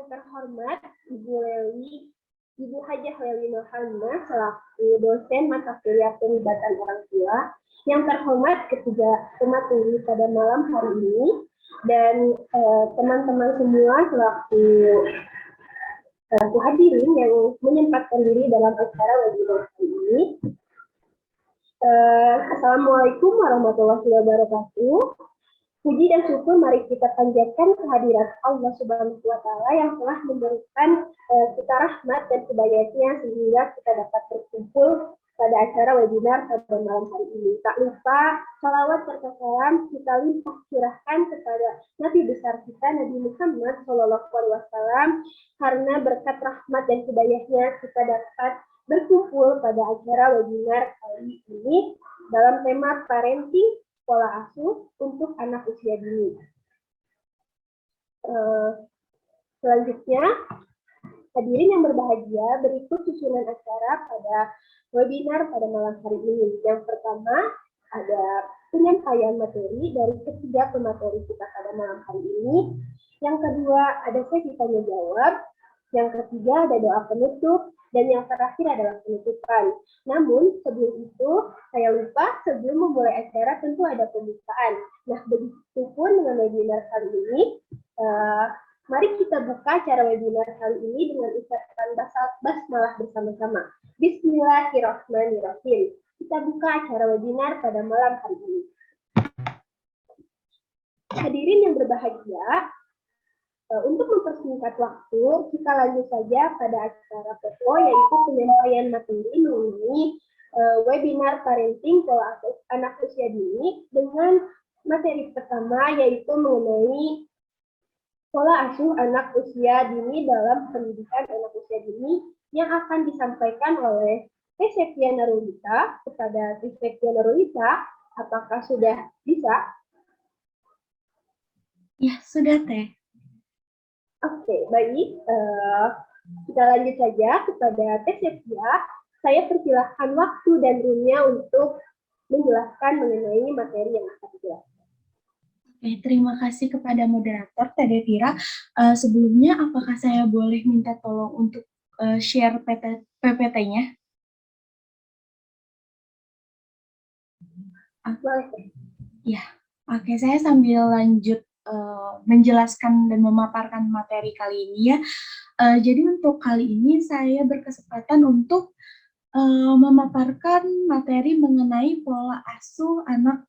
terhormat Ibu Hajah Leli Muhammad selaku dosen mata kuliah pelibatan orang tua, yang terhormat ketiga pemateri pada malam hari ini, dan teman-teman semua selaku hadirin yang menyempatkan diri dalam acara webinar hari ini. Assalamualaikum warahmatullahi wabarakatuh. Puji dan syukur mari kita panjatkan kehadirat Allah Subhanahu wa Ta'ala yang telah memberikan kita rahmat dan hidayahnya sehingga kita dapat berkumpul pada acara webinar pada malam hari ini. Tak lupa salawat serta salam kita limpah curahkan kepada Nabi besar kita Nabi Muhammad SAW, karena berkat rahmat dan hidayahnya kita dapat berkumpul pada acara webinar kali ini dalam tema parenting pola asuh untuk anak usia dini. Selanjutnya, hadirin yang berbahagia, berikut susunan acara pada webinar pada malam hari ini. Yang pertama, ada penyampaian materi dari ketiga pemateri kita pada malam hari ini. Yang kedua, ada sesi tanya jawab. Yang ketiga, ada doa penutup. Dan yang terakhir adalah penutupan. Namun, sebelum itu, saya lupa, sebelum memulai acara tentu ada pembukaan. Nah, begitu pun dengan webinar kali ini, mari kita buka acara webinar kali ini dengan ucapan basmalah bersama-sama. Bismillahirrahmanirrahim. Kita buka acara webinar pada malam hari ini. Hadirin yang berbahagia, untuk mempersingkat waktu, kita lanjut saja pada acara pokok, yaitu penyampaian materi mengenai webinar parenting pola asuh anak usia dini, dengan materi pertama yaitu mengenai pola asuh anak usia dini dalam pendidikan anak usia dini, yang akan disampaikan oleh Teh Septiana Nurulita. Kepada Teh Septiana Nurulita, apakah sudah bisa? Ya, sudah Teh. Oke, baik. Kita lanjut saja kepada Teh Septia. Saya persilahkan waktu dan roomnya untuk menjelaskan mengenai materi yang akan dijelaskan. Oke, terima kasih kepada moderator Teh Devira. Sebelumnya, apakah saya boleh minta tolong untuk share PPT-nya? Boleh. Ya, oke. Saya sambil lanjut menjelaskan dan memaparkan materi kali ini ya. Jadi untuk kali ini saya berkesempatan untuk memaparkan materi mengenai pola asuh anak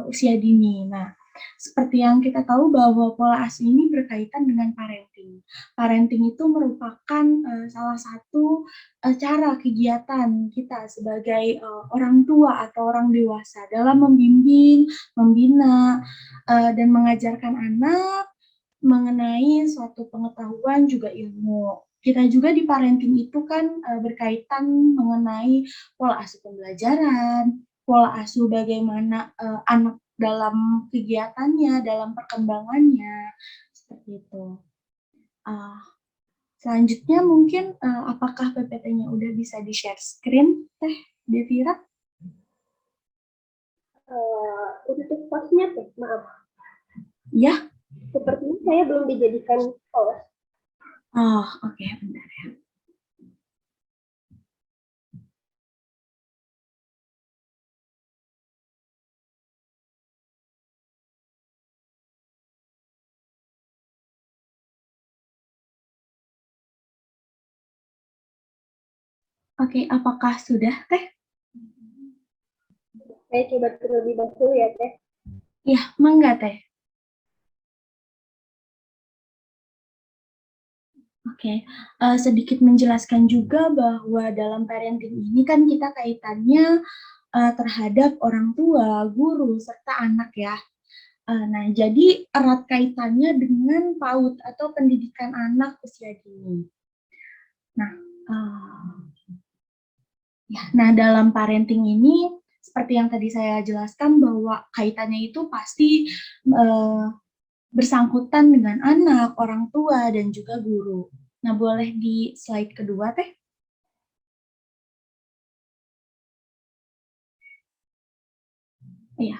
usia dini. Nah, seperti yang kita tahu bahwa pola asuh ini berkaitan dengan parenting. Parenting itu merupakan salah satu cara kegiatan kita sebagai orang tua atau orang dewasa dalam membimbing, membina, dan mengajarkan anak mengenai suatu pengetahuan juga ilmu. Kita juga di parenting itu kan berkaitan mengenai pola asuh pembelajaran, pola asuh bagaimana anak dalam kegiatannya, dalam perkembangannya, seperti itu. Selanjutnya mungkin apakah PPT-nya udah bisa di-share screen, Teh Devira? Untuk postnya, Teh, maaf. Ya. Sepertinya saya belum dijadikan host. Oh, oke, bentar ya. Oke, apakah sudah, Teh? Saya coba terlebih dahulu ya, Teh. Ya, mangga, Teh. Oke, sedikit menjelaskan juga bahwa dalam parenting ini kan kita kaitannya terhadap orang tua, guru, serta anak ya. Nah, jadi erat kaitannya dengan PAUD atau pendidikan anak usia dini. Nah, dalam parenting ini seperti yang tadi saya jelaskan bahwa kaitannya itu pasti bersangkutan dengan anak, orang tua, dan juga guru. Nah, boleh di slide kedua, Teh? Iya.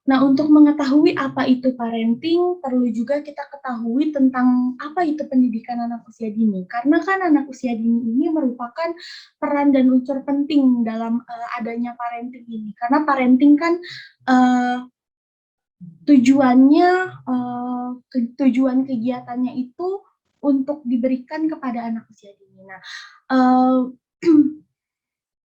Nah, untuk mengetahui apa itu parenting, perlu juga kita ketahui tentang apa itu pendidikan anak usia dini. Karena kan anak usia dini ini merupakan peran dan unsur penting dalam adanya parenting ini. Karena parenting kan uh, tujuannya, tujuan kegiatannya itu untuk diberikan kepada anak usia dini. Nah, uh,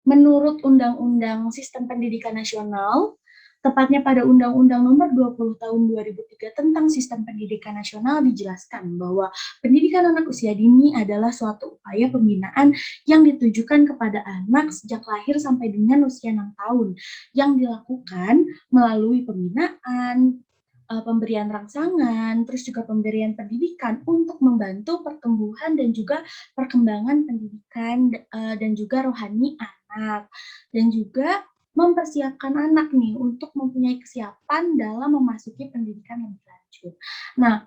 menurut Undang-Undang Sistem Pendidikan Nasional, tepatnya pada Undang-Undang Nomor 20 Tahun 2003 tentang Sistem Pendidikan Nasional dijelaskan bahwa pendidikan anak usia dini adalah suatu upaya pembinaan yang ditujukan kepada anak sejak lahir sampai dengan usia 6 tahun yang dilakukan melalui pembinaan, pemberian rangsangan, terus juga pemberian pendidikan untuk membantu pertumbuhan dan juga perkembangan pendidikan dan juga rohani anak, dan juga mempersiapkan anak nih untuk mempunyai kesiapan dalam memasuki pendidikan yang lebih lanjut. Nah,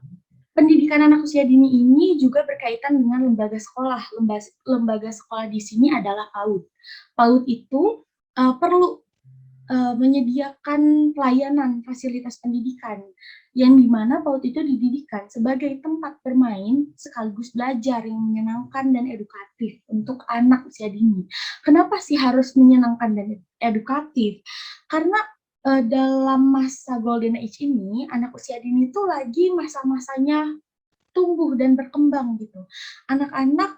pendidikan anak usia dini ini juga berkaitan dengan lembaga sekolah. Lembaga sekolah di sini adalah PAUD. PAUD itu perlu menyediakan pelayanan fasilitas pendidikan yang dimana PAUD itu didirikan sebagai tempat bermain sekaligus belajar yang menyenangkan dan edukatif untuk anak usia dini. Kenapa sih harus menyenangkan dan edukatif? Karena dalam masa Golden Age ini, anak usia dini itu lagi masa-masanya tumbuh dan berkembang gitu. Anak-anak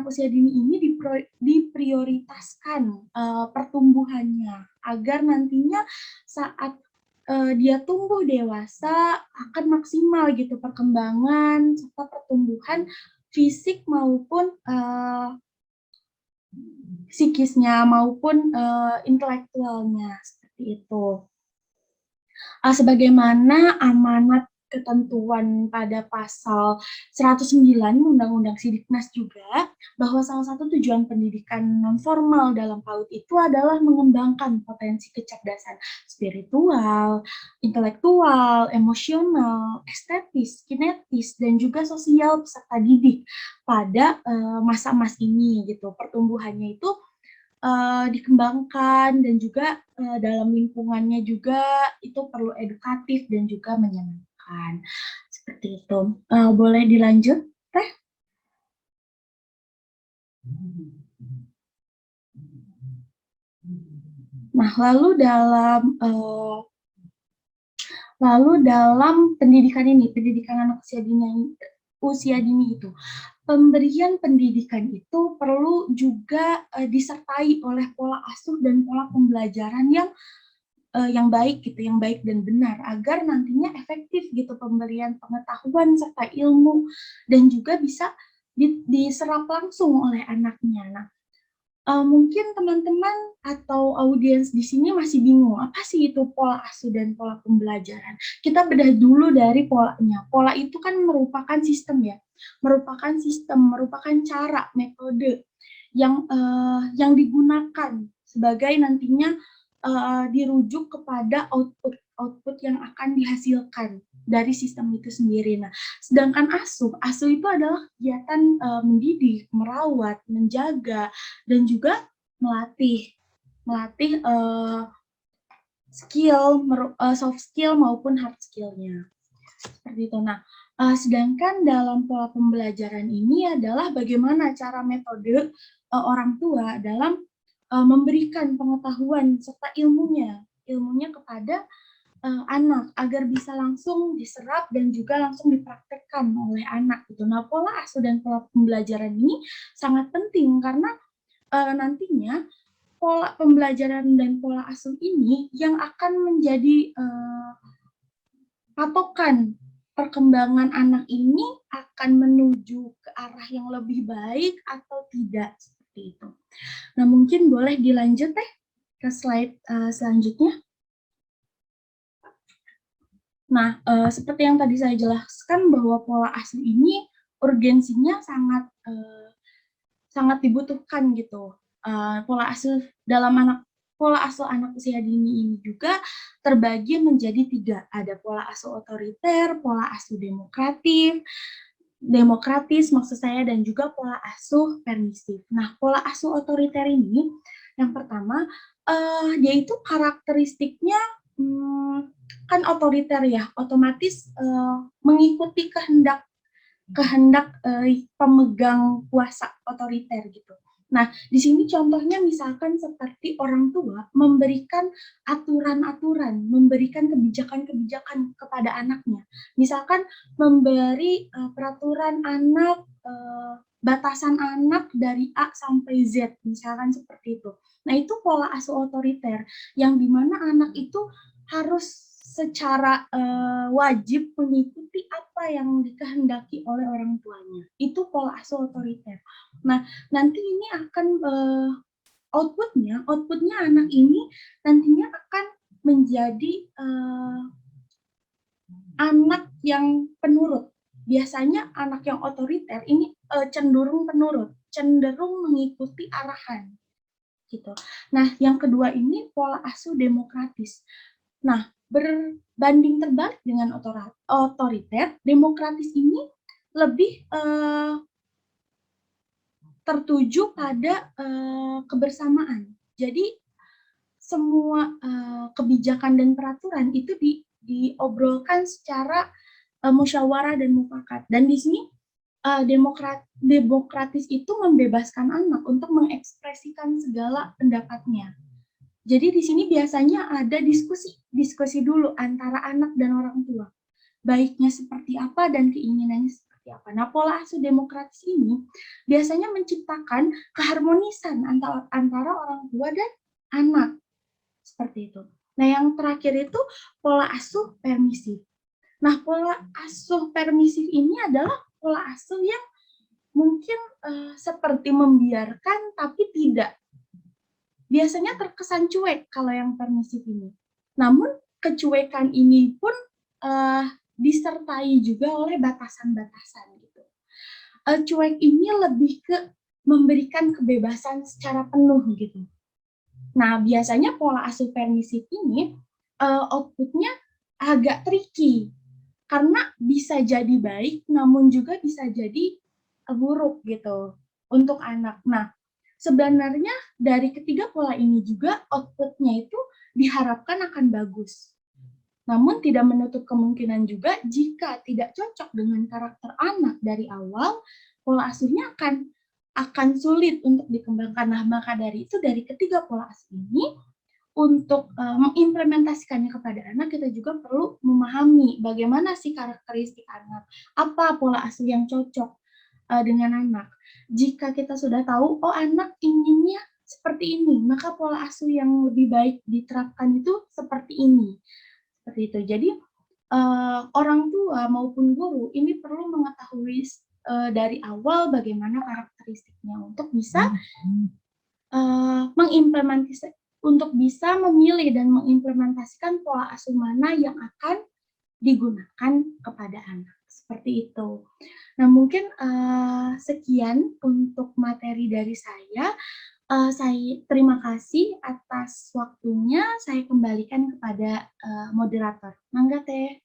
usia dini ini diprioritaskan pertumbuhannya agar nantinya saat dia tumbuh dewasa akan maksimal gitu perkembangan serta pertumbuhan fisik maupun psikisnya maupun intelektualnya seperti itu. Sebagaimana amanat ketentuan pada pasal 109 Undang-Undang Sidiknas juga, bahwa salah satu tujuan pendidikan non formal dalam PAUD itu adalah mengembangkan potensi kecerdasan spiritual, intelektual, emosional, estetis, kinetis, dan juga sosial peserta didik pada masa-masa ini gitu. Pertumbuhannya itu dikembangkan dan juga dalam lingkungannya juga itu perlu edukatif dan juga menyenangkan. Seperti itu. Boleh dilanjut, Teh? Nah, lalu dalam pendidikan ini, pendidikan anak usia dini itu, pemberian pendidikan itu perlu juga disertai oleh pola asuh dan pola pembelajaran yang baik gitu, yang baik dan benar agar nantinya efektif gitu pemberian pengetahuan serta ilmu dan juga bisa diserap langsung oleh anaknya. Nah, mungkin teman-teman atau audiens di sini masih bingung apa sih itu pola asuh dan pola pembelajaran. Kita bedah dulu dari polanya. Pola itu kan merupakan sistem ya, merupakan cara, metode yang digunakan sebagai nantinya dirujuk kepada output yang akan dihasilkan dari sistem itu sendiri. Nah, sedangkan asuh itu adalah kegiatan mendidik, merawat, menjaga, dan juga melatih soft skill maupun hard skillnya. Seperti itu. Nah, sedangkan dalam pola pembelajaran ini adalah bagaimana cara metode orang tua dalam memberikan pengetahuan serta ilmunya kepada anak agar bisa langsung diserap dan juga langsung dipraktekkan oleh anak gitu. Nah, pola asuh dan pola pembelajaran ini sangat penting karena nantinya pola pembelajaran dan pola asuh ini yang akan menjadi patokan perkembangan anak ini akan menuju ke arah yang lebih baik atau tidak seperti itu. Nah, mungkin boleh dilanjut ke slide selanjutnya. Nah, seperti yang tadi saya jelaskan bahwa pola asuh ini urgensinya sangat dibutuhkan gitu. Pola asuh anak usia dini ini juga terbagi menjadi 3. Ada pola asuh otoriter, pola asuh demokratis maksud saya, dan juga pola asuh permisif. Nah, pola asuh otoriter ini yang pertama dia itu karakteristiknya kan otoriter ya, otomatis mengikuti kehendak pemegang kuasa otoriter gitu. Nah, di sini contohnya misalkan seperti orang tua memberikan aturan-aturan, memberikan kebijakan-kebijakan kepada anaknya. Misalkan memberi peraturan anak, batasan anak dari A sampai Z, misalkan seperti itu. Nah, itu pola asuh otoriter, yang dimana anak itu harus secara wajib mengikuti apa yang dikehendaki oleh orang tuanya. Itu pola asuh otoriter. Nah, nanti ini akan outputnya anak ini nantinya akan menjadi anak yang penurut. Biasanya anak yang otoriter ini cenderung penurut, cenderung mengikuti arahan gitu. Nah, yang kedua ini pola asuh demokratis. Nah, berbanding terbalik dengan otoriter, demokratis ini lebih tertuju pada kebersamaan. Jadi semua kebijakan dan peraturan itu diobrolkan secara musyawarah dan mufakat. Dan di sini demokratis itu membebaskan anak untuk mengekspresikan segala pendapatnya. Jadi di sini biasanya ada diskusi dulu antara anak dan orang tua. Baiknya seperti apa dan keinginannya seperti apa. Nah, pola asuh demokratis ini biasanya menciptakan keharmonisan antara orang tua dan anak. Seperti itu. Nah, yang terakhir itu pola asuh permisif. Nah, pola asuh permisif ini adalah pola asuh yang mungkin seperti membiarkan tapi tidak. Biasanya terkesan cuek kalau yang permisif ini. Namun kecuekan ini pun disertai juga oleh batasan-batasan gitu. Cuek ini lebih ke memberikan kebebasan secara penuh gitu. Nah, biasanya pola asuh permisif ini outputnya agak tricky karena bisa jadi baik, namun juga bisa jadi buruk gitu untuk anak. Nah, sebenarnya dari ketiga pola ini juga outputnya itu diharapkan akan bagus. Namun tidak menutup kemungkinan juga jika tidak cocok dengan karakter anak dari awal, pola asuhnya akan sulit untuk dikembangkan. Nah, maka dari itu dari ketiga pola asuh ini untuk mengimplementasikannya kepada anak, kita juga perlu memahami bagaimana sih karakteristik anak, apa pola asuh yang cocok dengan anak. Jika kita sudah tahu, oh anak inginnya seperti ini, maka pola asuh yang lebih baik diterapkan itu seperti ini. Seperti itu. Jadi orang tua maupun guru ini perlu mengetahui dari awal bagaimana karakteristiknya untuk bisa untuk bisa memilih dan mengimplementasikan pola asuh mana yang akan digunakan kepada anak. Seperti itu. Nah, mungkin sekian untuk materi dari saya. Saya terima kasih atas waktunya. Saya kembalikan kepada moderator. Mangga Teh.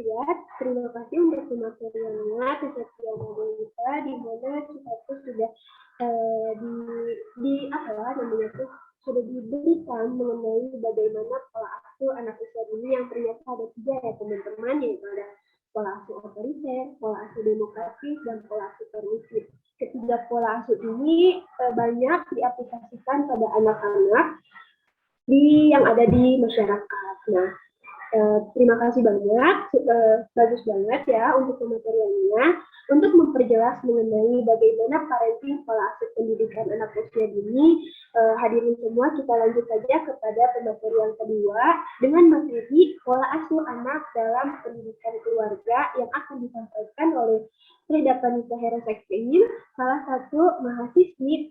Ya, terima kasih untuk materialnya, kesetiaan modul kita, di mana kita tuh sudah sudah diberikan mengenai bagaimana pola asuh anak usia dini yang ternyata ada 3 ya teman-teman, yaitu ada pola asuh otoriter, pola asuh demokratis, dan pola asuh permisif. Ketiga pola asuh ini banyak diaplikasikan pada anak-anak yang ada di masyarakat. Nah, terima kasih banyak, bagus banget ya untuk pemateriannya. Untuk memperjelas mengenai bagaimana parenting pola asuh pendidikan anak usia dini, hadirin semua kita lanjut saja kepada pematerian kedua dengan materi pola asuh anak dalam pendidikan keluarga yang akan disampaikan oleh Frida Panita Herosektein, salah satu mahasiswi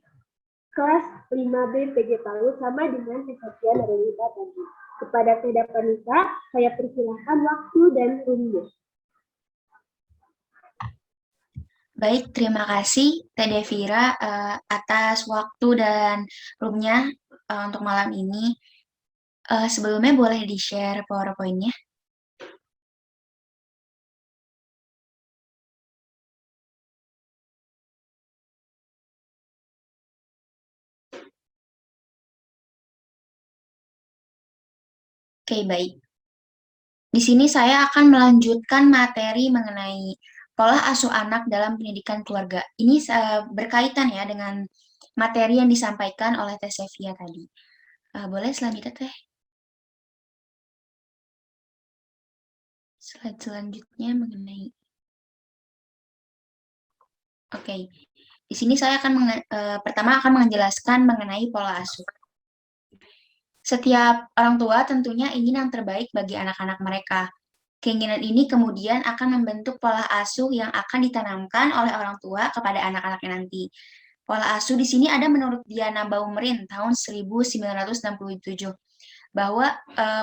kelas 5B PG PAUD sama dengan Kesatian Narita tadi. Kepada Frida Panita, saya persilahkan waktu dan roomnya. Baik, terima kasih Teh Devira atas waktu dan roomnya untuk malam ini. Sebelumnya boleh di-share PowerPoint-nya? Oke, baik. Di sini saya akan melanjutkan materi mengenai pola asuh anak dalam pendidikan keluarga. Ini berkaitan ya dengan materi yang disampaikan oleh Teh Sevia tadi. Boleh selanjutnya, Teh? Slide selanjutnya mengenai... Oke, di sini saya akan pertama akan menjelaskan mengenai pola asuh. Setiap orang tua tentunya ingin yang terbaik bagi anak-anak mereka. Keinginan ini kemudian akan membentuk pola asuh yang akan ditanamkan oleh orang tua kepada anak-anaknya nanti. Pola asuh di sini ada menurut Diana Baumrin tahun 1967 bahwa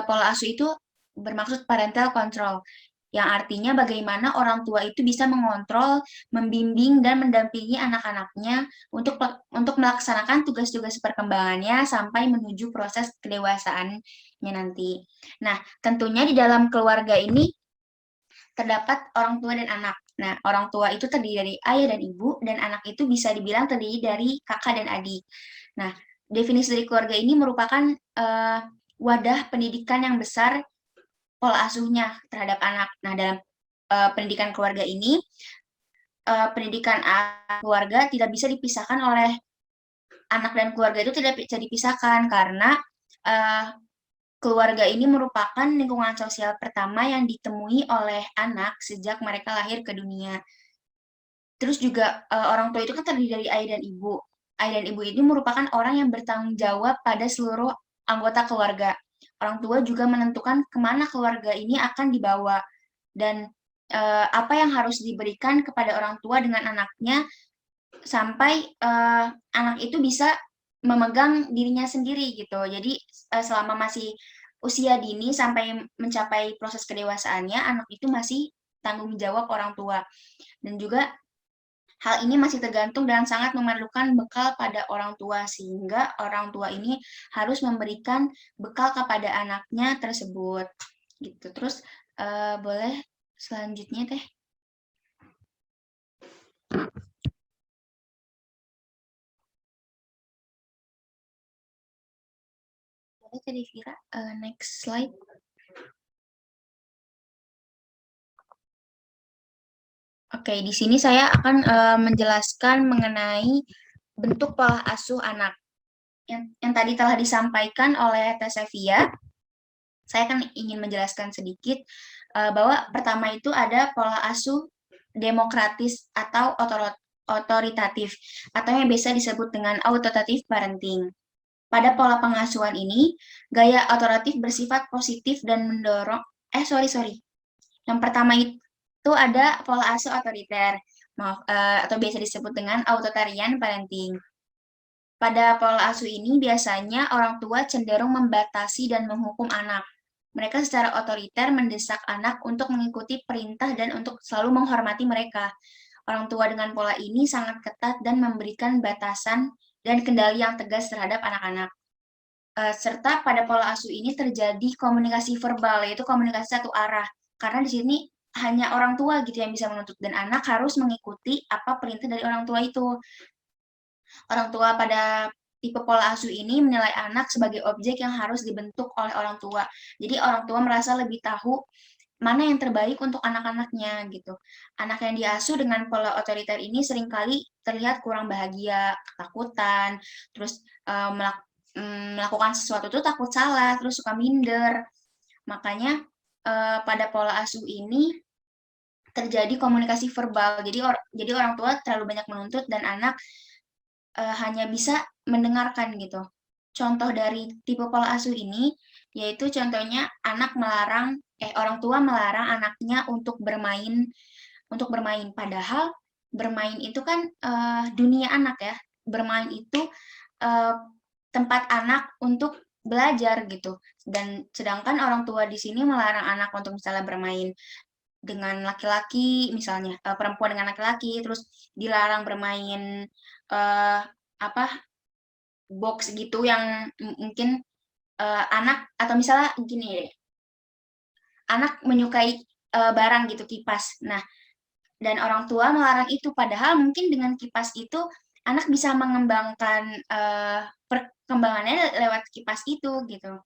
pola asuh itu bermaksud parental control, yang artinya bagaimana orang tua itu bisa mengontrol, membimbing, dan mendampingi anak-anaknya untuk melaksanakan tugas-tugas perkembangannya sampai menuju proses kedewasaannya nanti. Nah, tentunya di dalam keluarga ini terdapat orang tua dan anak. Nah, orang tua itu terdiri dari ayah dan ibu, dan anak itu bisa dibilang terdiri dari kakak dan adik. Nah, definisi dari keluarga ini merupakan wadah pendidikan yang besar pola asuhnya terhadap anak. Nah, dalam pendidikan keluarga ini, pendidikan keluarga tidak bisa dipisahkan oleh anak dan keluarga itu tidak bisa dipisahkan karena keluarga ini merupakan lingkungan sosial pertama yang ditemui oleh anak sejak mereka lahir ke dunia. Terus juga orang tua itu kan terdiri dari ayah dan ibu. Ayah dan ibu ini merupakan orang yang bertanggung jawab pada seluruh anggota keluarga. Orang tua juga menentukan kemana keluarga ini akan dibawa dan apa yang harus diberikan kepada orang tua dengan anaknya sampai anak itu bisa memegang dirinya sendiri gitu. Jadi selama masih usia dini sampai mencapai proses kedewasaannya, anak itu masih tanggung jawab orang tua. Dan juga hal ini masih tergantung dan sangat memerlukan bekal pada orang tua, sehingga orang tua ini harus memberikan bekal kepada anaknya tersebut. Gitu. Terus boleh selanjutnya, Teh? Boleh, Teh Vira? Next slide. Oke, di sini saya akan menjelaskan mengenai bentuk pola asuh anak. Yang tadi telah disampaikan oleh Teh Sevia, saya kan ingin menjelaskan sedikit bahwa pertama itu ada pola asuh demokratis atau otoritatif, atau yang biasa disebut dengan authoritative parenting. Pada pola pengasuhan ini, gaya otoritatif bersifat positif dan mendorong, Yang pertama itu ada pola asuh otoriter, atau biasa disebut dengan authoritarian parenting. Pada pola asuh ini biasanya orang tua cenderung membatasi dan menghukum anak. Mereka secara otoriter mendesak anak untuk mengikuti perintah dan untuk selalu menghormati mereka. Orang tua dengan pola ini sangat ketat dan memberikan batasan dan kendali yang tegas terhadap anak-anak. Serta pada pola asuh ini terjadi komunikasi verbal, yaitu komunikasi satu arah. Karena di sini hanya orang tua gitu yang bisa menuntut, dan anak harus mengikuti apa perintah dari orang tua itu. Orang tua pada tipe pola asuh ini menilai anak sebagai objek yang harus dibentuk oleh orang tua. Jadi orang tua merasa lebih tahu mana yang terbaik untuk anak-anaknya gitu. Anak yang diasuh dengan pola otoriter ini seringkali terlihat kurang bahagia, ketakutan, terus melakukan sesuatu itu takut salah, terus suka minder. Makanya pada pola asuh ini terjadi komunikasi verbal. Jadi orang tua terlalu banyak menuntut dan anak hanya bisa mendengarkan gitu. Contoh dari tipe pola asuh ini yaitu contohnya orang tua melarang anaknya untuk bermain, padahal bermain itu kan dunia anak ya. Bermain itu tempat anak untuk belajar gitu. Dan sedangkan orang tua di sini melarang anak untuk misalnya bermain dengan laki-laki, misalnya perempuan dengan laki-laki, terus dilarang bermain box gitu yang mungkin anak, atau misalnya gini deh, anak menyukai barang gitu, kipas. Nah, dan orang tua melarang itu, padahal mungkin dengan kipas itu anak bisa mengembangkan perkembangannya lewat kipas itu gitu.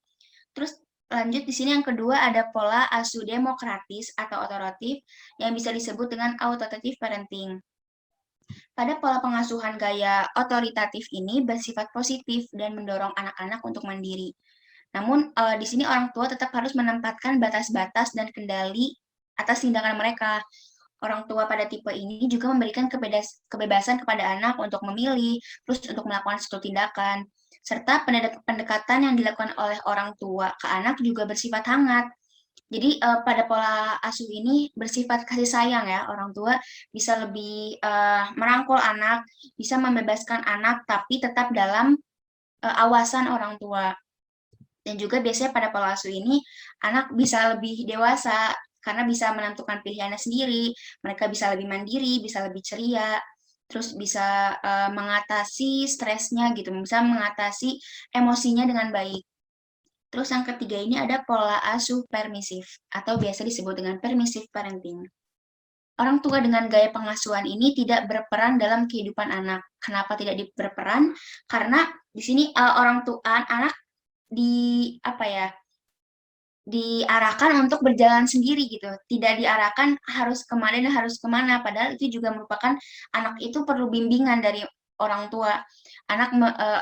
Terus Lanjut di sini yang kedua ada pola asuh demokratis atau otoratif yang bisa disebut dengan authoritative parenting. Pada pola pengasuhan gaya otoritatif ini bersifat positif dan mendorong anak-anak untuk mandiri. Namun di sini orang tua tetap harus menempatkan batas-batas dan kendali atas tindakan mereka. Orang tua pada tipe ini juga memberikan kebebasan kepada anak untuk memilih, terus untuk melakukan suatu tindakan, serta pendekatan yang dilakukan oleh orang tua ke anak juga bersifat hangat. Jadi pada pola asuh ini bersifat kasih sayang ya, orang tua bisa lebih merangkul anak, bisa membebaskan anak, tapi tetap dalam awasan orang tua. Dan juga biasanya pada pola asuh ini, anak bisa lebih dewasa, karena bisa menentukan pilihannya sendiri, mereka bisa lebih mandiri, bisa lebih ceria, terus bisa mengatasi stresnya gitu, bisa mengatasi emosinya dengan baik. Terus yang ketiga ini ada pola asuh permisif, atau biasa disebut dengan permissive parenting. Orang tua dengan gaya pengasuhan ini tidak berperan dalam kehidupan anak. Kenapa tidak berperan? Karena di sini orang tua anak apa ya, diarahkan untuk berjalan sendiri gitu, tidak diarahkan harus kemana dan harus kemana, padahal itu juga merupakan anak itu perlu bimbingan dari orang tua.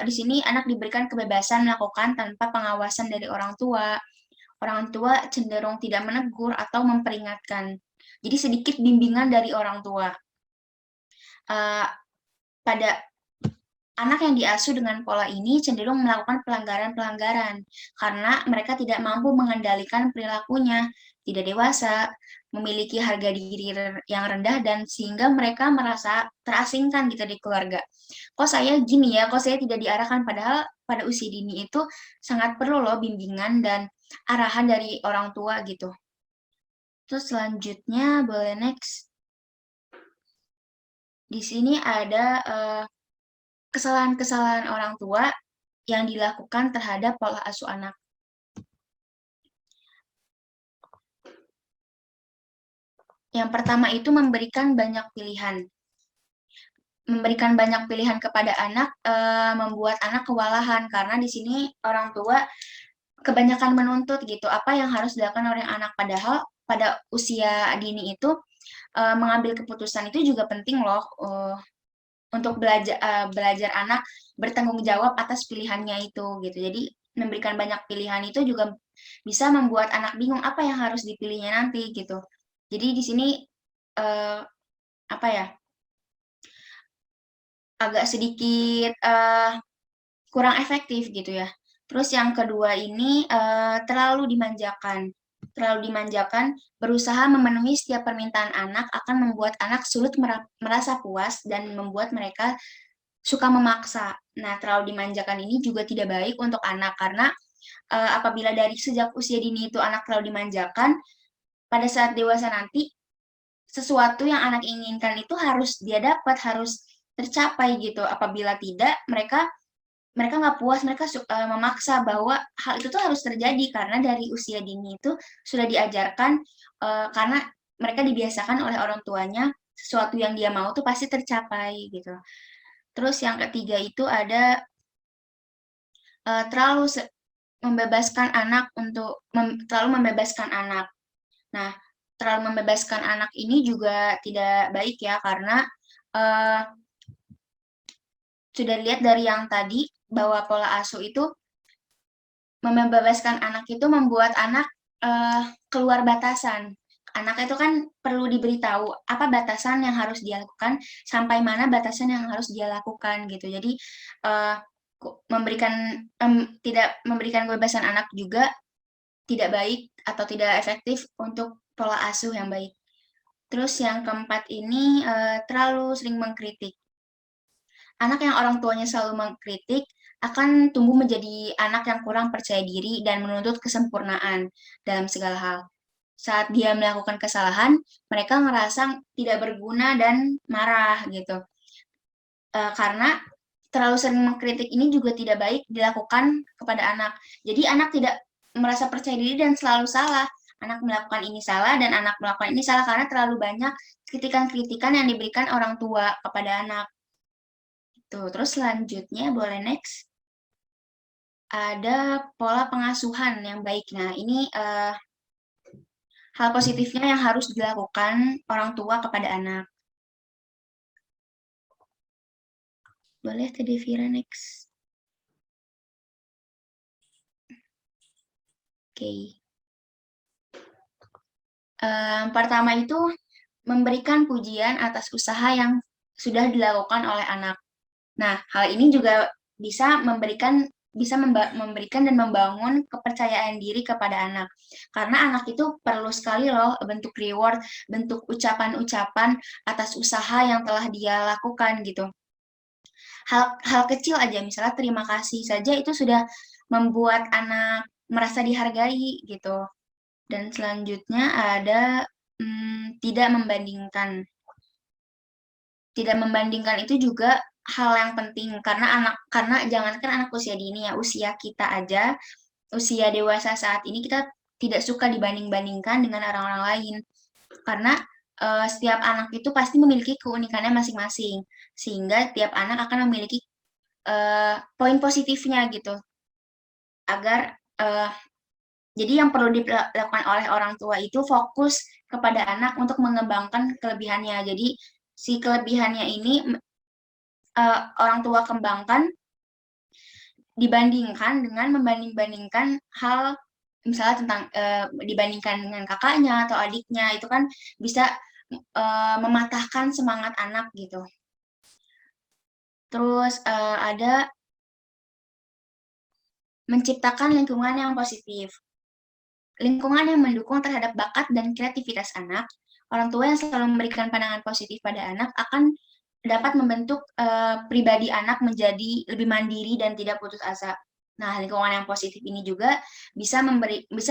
Di sini anak diberikan kebebasan melakukan tanpa pengawasan dari orang tua. Orang tua cenderung tidak menegur atau memperingatkan, jadi sedikit bimbingan dari orang tua. Pada anak yang diasuh dengan pola ini cenderung melakukan pelanggaran-pelanggaran karena mereka tidak mampu mengendalikan perilakunya, tidak dewasa, memiliki harga diri yang rendah, dan sehingga mereka merasa terasingkan gitu di keluarga. Kok saya gini ya, kok saya tidak diarahkan, padahal pada usia dini itu sangat perlu loh bimbingan dan arahan dari orang tua gitu. Terus selanjutnya boleh next. Di sini ada kesalahan-kesalahan orang tua yang dilakukan terhadap pola asuh anak. Yang pertama itu memberikan banyak pilihan. Memberikan banyak pilihan kepada anak membuat anak kewalahan, karena di sini orang tua kebanyakan menuntut gitu apa yang harus dilakukan oleh anak, padahal pada usia dini itu mengambil keputusan itu juga penting loh, untuk belajar anak bertanggung jawab atas pilihannya itu gitu. Jadi memberikan banyak pilihan itu juga bisa membuat anak bingung apa yang harus dipilihnya nanti gitu. Jadi di sini apa ya, agak sedikit kurang efektif gitu ya. Terus yang kedua ini terlalu dimanjakan. Terlalu dimanjakan, berusaha memenuhi setiap permintaan anak akan membuat anak sulit merasa puas dan membuat mereka suka memaksa. Nah, terlalu dimanjakan ini juga tidak baik untuk anak, karena apabila dari sejak usia dini itu anak terlalu dimanjakan, pada saat dewasa nanti sesuatu yang anak inginkan itu harus dia dapat, harus tercapai gitu. Apabila tidak, mereka nggak puas, mereka memaksa bahwa hal itu tuh harus terjadi, karena dari usia dini itu sudah diajarkan, karena mereka dibiasakan oleh orang tuanya sesuatu yang dia mau tuh pasti tercapai gitu. Terus yang ketiga itu ada terlalu membebaskan anak untuk terlalu membebaskan anak. Nah, terlalu membebaskan anak ini juga tidak baik ya, karena sudah dilihat dari yang tadi bahwa pola asuh itu membebaskan anak itu membuat anak keluar batasan. Anak itu kan perlu diberitahu apa batasan yang harus dia lakukan, sampai mana batasan yang harus dia lakukan gitu. Jadi tidak memberikan kebebasan anak juga tidak baik atau tidak efektif untuk pola asuh yang baik. Terus yang keempat ini terlalu sering mengkritik. Anak yang orang tuanya selalu mengkritik akan tumbuh menjadi anak yang kurang percaya diri dan menuntut kesempurnaan dalam segala hal. Saat dia melakukan kesalahan, mereka ngerasa tidak berguna dan marah gitu. Karena terlalu sering mengkritik ini juga tidak baik dilakukan kepada anak. Jadi anak tidak merasa percaya diri dan selalu salah. Anak melakukan ini salah dan anak melakukan ini salah karena terlalu banyak kritikan-kritikan yang diberikan orang tua kepada anak. Tuh, terus selanjutnya boleh next. ada pola pengasuhan yang baik. Nah, ini hal positifnya yang harus dilakukan orang tua kepada anak. Boleh Teh Vira next. Oke. Pertama itu memberikan pujian atas usaha yang sudah dilakukan oleh anak. Nah, hal ini juga bisa memberikan dan membangun kepercayaan diri kepada anak. Karena anak itu perlu sekali loh bentuk reward, bentuk ucapan-ucapan atas usaha yang telah dia lakukan gitu. Hal kecil aja, misalnya terima kasih saja itu sudah membuat anak merasa dihargai gitu. Dan selanjutnya ada tidak membandingkan. Tidak membandingkan itu juga hal yang penting karena jangankan anak usia dini ya, usia kita aja, usia dewasa saat ini kita tidak suka dibanding-bandingkan dengan orang-orang lain. Karena setiap anak itu pasti memiliki keunikannya masing-masing, sehingga tiap anak akan memiliki poin positifnya gitu. Agar jadi yang perlu dilakukan oleh orang tua itu fokus kepada anak untuk mengembangkan kelebihannya. Jadi si kelebihannya ini orang tua kembangkan dibandingkan dengan membanding-bandingkan hal misalnya tentang dibandingkan dengan kakaknya atau adiknya, itu kan bisa mematahkan semangat anak gitu. Terus ada menciptakan lingkungan yang positif. Lingkungan yang mendukung terhadap bakat dan kreativitas anak, orang tua yang selalu memberikan pandangan positif pada anak akan dapat membentuk pribadi anak menjadi lebih mandiri dan tidak putus asa. Nah, lingkungan yang positif ini juga bisa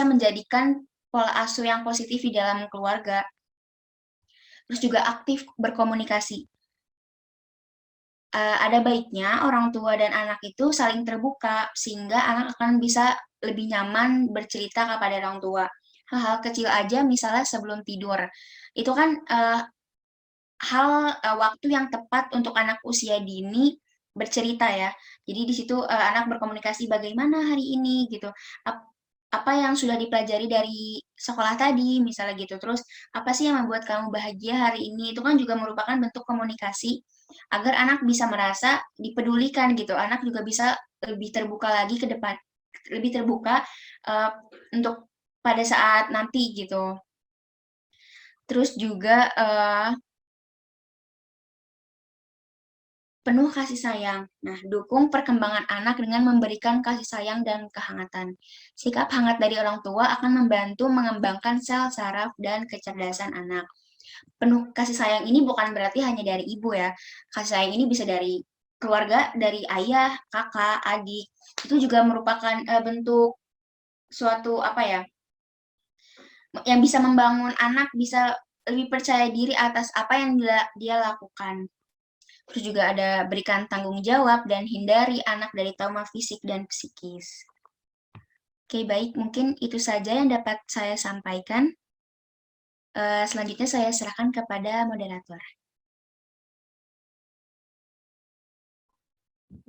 menjadikan pola asuh yang positif di dalam keluarga. Terus juga aktif berkomunikasi. Ada baiknya orang tua dan anak itu saling terbuka sehingga anak akan bisa lebih nyaman bercerita kepada orang tua. Hal-hal kecil aja misalnya sebelum tidur. Itu kan waktu yang tepat untuk anak usia dini bercerita ya. Jadi di situ anak berkomunikasi bagaimana hari ini gitu. Apa yang sudah dipelajari dari sekolah tadi misalnya gitu. Terus apa sih yang membuat kamu bahagia hari ini? Itu kan juga merupakan bentuk komunikasi agar anak bisa merasa dipedulikan gitu. Anak juga bisa lebih terbuka lagi ke depan, lebih terbuka untuk pada saat nanti gitu. Terus juga penuh kasih sayang. Nah, dukung perkembangan anak dengan memberikan kasih sayang dan kehangatan. Sikap hangat dari orang tua akan membantu mengembangkan sel saraf dan kecerdasan anak. Penuh kasih sayang ini bukan berarti hanya dari ibu ya. Kasih sayang ini bisa dari keluarga, dari ayah, kakak, adik. Itu juga merupakan bentuk suatu apa ya, yang bisa membangun anak bisa lebih percaya diri atas apa yang dia lakukan. Terus juga ada berikan tanggung jawab dan hindari anak dari trauma fisik dan psikis. Oke, baik. Mungkin itu saja yang dapat saya sampaikan. Selanjutnya saya serahkan kepada moderator.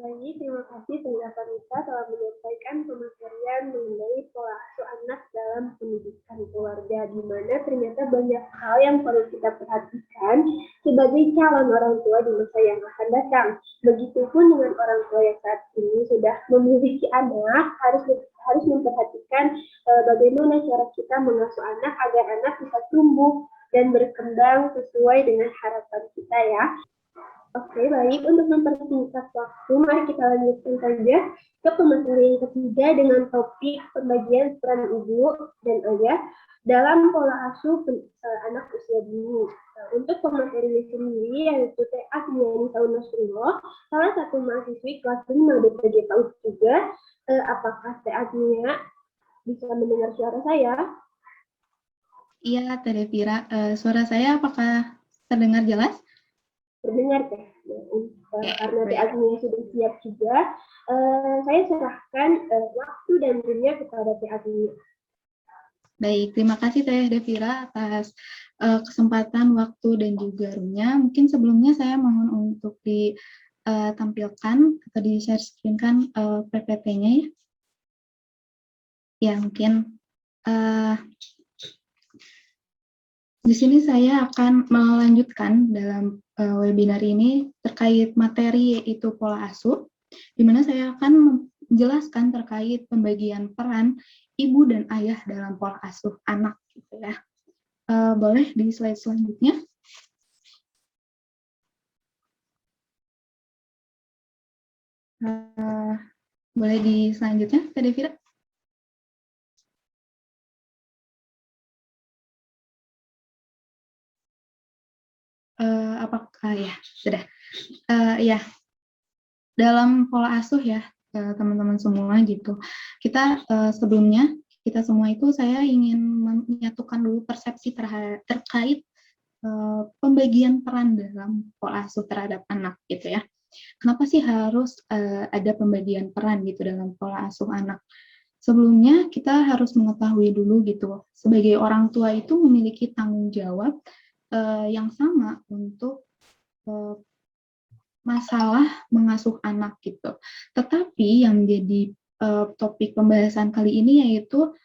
Baik, terima kasih penjelasan Rita telah menyampaikan pemaparan mengenai pola asuh anak dalam pendidikan keluarga, di mana ternyata banyak hal yang perlu kita perhatikan sebagai calon orang tua di masa yang akan datang. Begitupun dengan orang tua yang saat ini sudah memiliki anak, harus memperhatikan bagaimana cara kita mengasuh anak agar anak bisa tumbuh dan berkembang sesuai dengan harapan kita ya. Oke, baik. Untuk mempersingkat waktu, mari kita lanjutkan saja ke pemaparan yang ketiga dengan topik pembagian peran ibu dan ayah dalam pola asuh anak usia dini. Nah, untuk pemaparannya sendiri, yaitu Teh Agniani Nasrullah, salah satu mahasiswi kelas 5 BPJ PAUD juga. Apakah Teh Agnia bisa mendengar suara saya? Iya, Teh Vira. Suara saya apakah terdengar jelas? Terdengar Teh. Karena Teh Agnia sudah siap juga, saya serahkan waktu dan roomnya kepada Teh Agnia. Baik, terima kasih Teh Devira atas kesempatan, waktu, dan juga roomnya. Mungkin sebelumnya saya mohon untuk ditampilkan atau di-share screen-kan PPT-nya ya. Ya, mungkin di sini saya akan melanjutkan dalam webinar ini terkait materi yaitu pola asuh, di mana saya akan menjelaskan terkait pembagian peran ibu dan ayah dalam pola asuh anak, gitu ya. Boleh di slide selanjutnya. Boleh di selanjutnya, Teh Devira? Apakah ya sudah? Ya, dalam pola asuh ya teman-teman semua gitu. Kita sebelumnya kita semua itu saya ingin menyatukan dulu persepsi terkait pembagian peran dalam pola asuh terhadap anak gitu ya. Kenapa sih harus ada pembagian peran gitu dalam pola asuh anak? Sebelumnya kita harus mengetahui dulu gitu, sebagai orang tua itu memiliki tanggung jawab yang sama untuk masalah mengasuh anak gitu. Tetapi yang menjadi topik pembahasan kali ini yaitu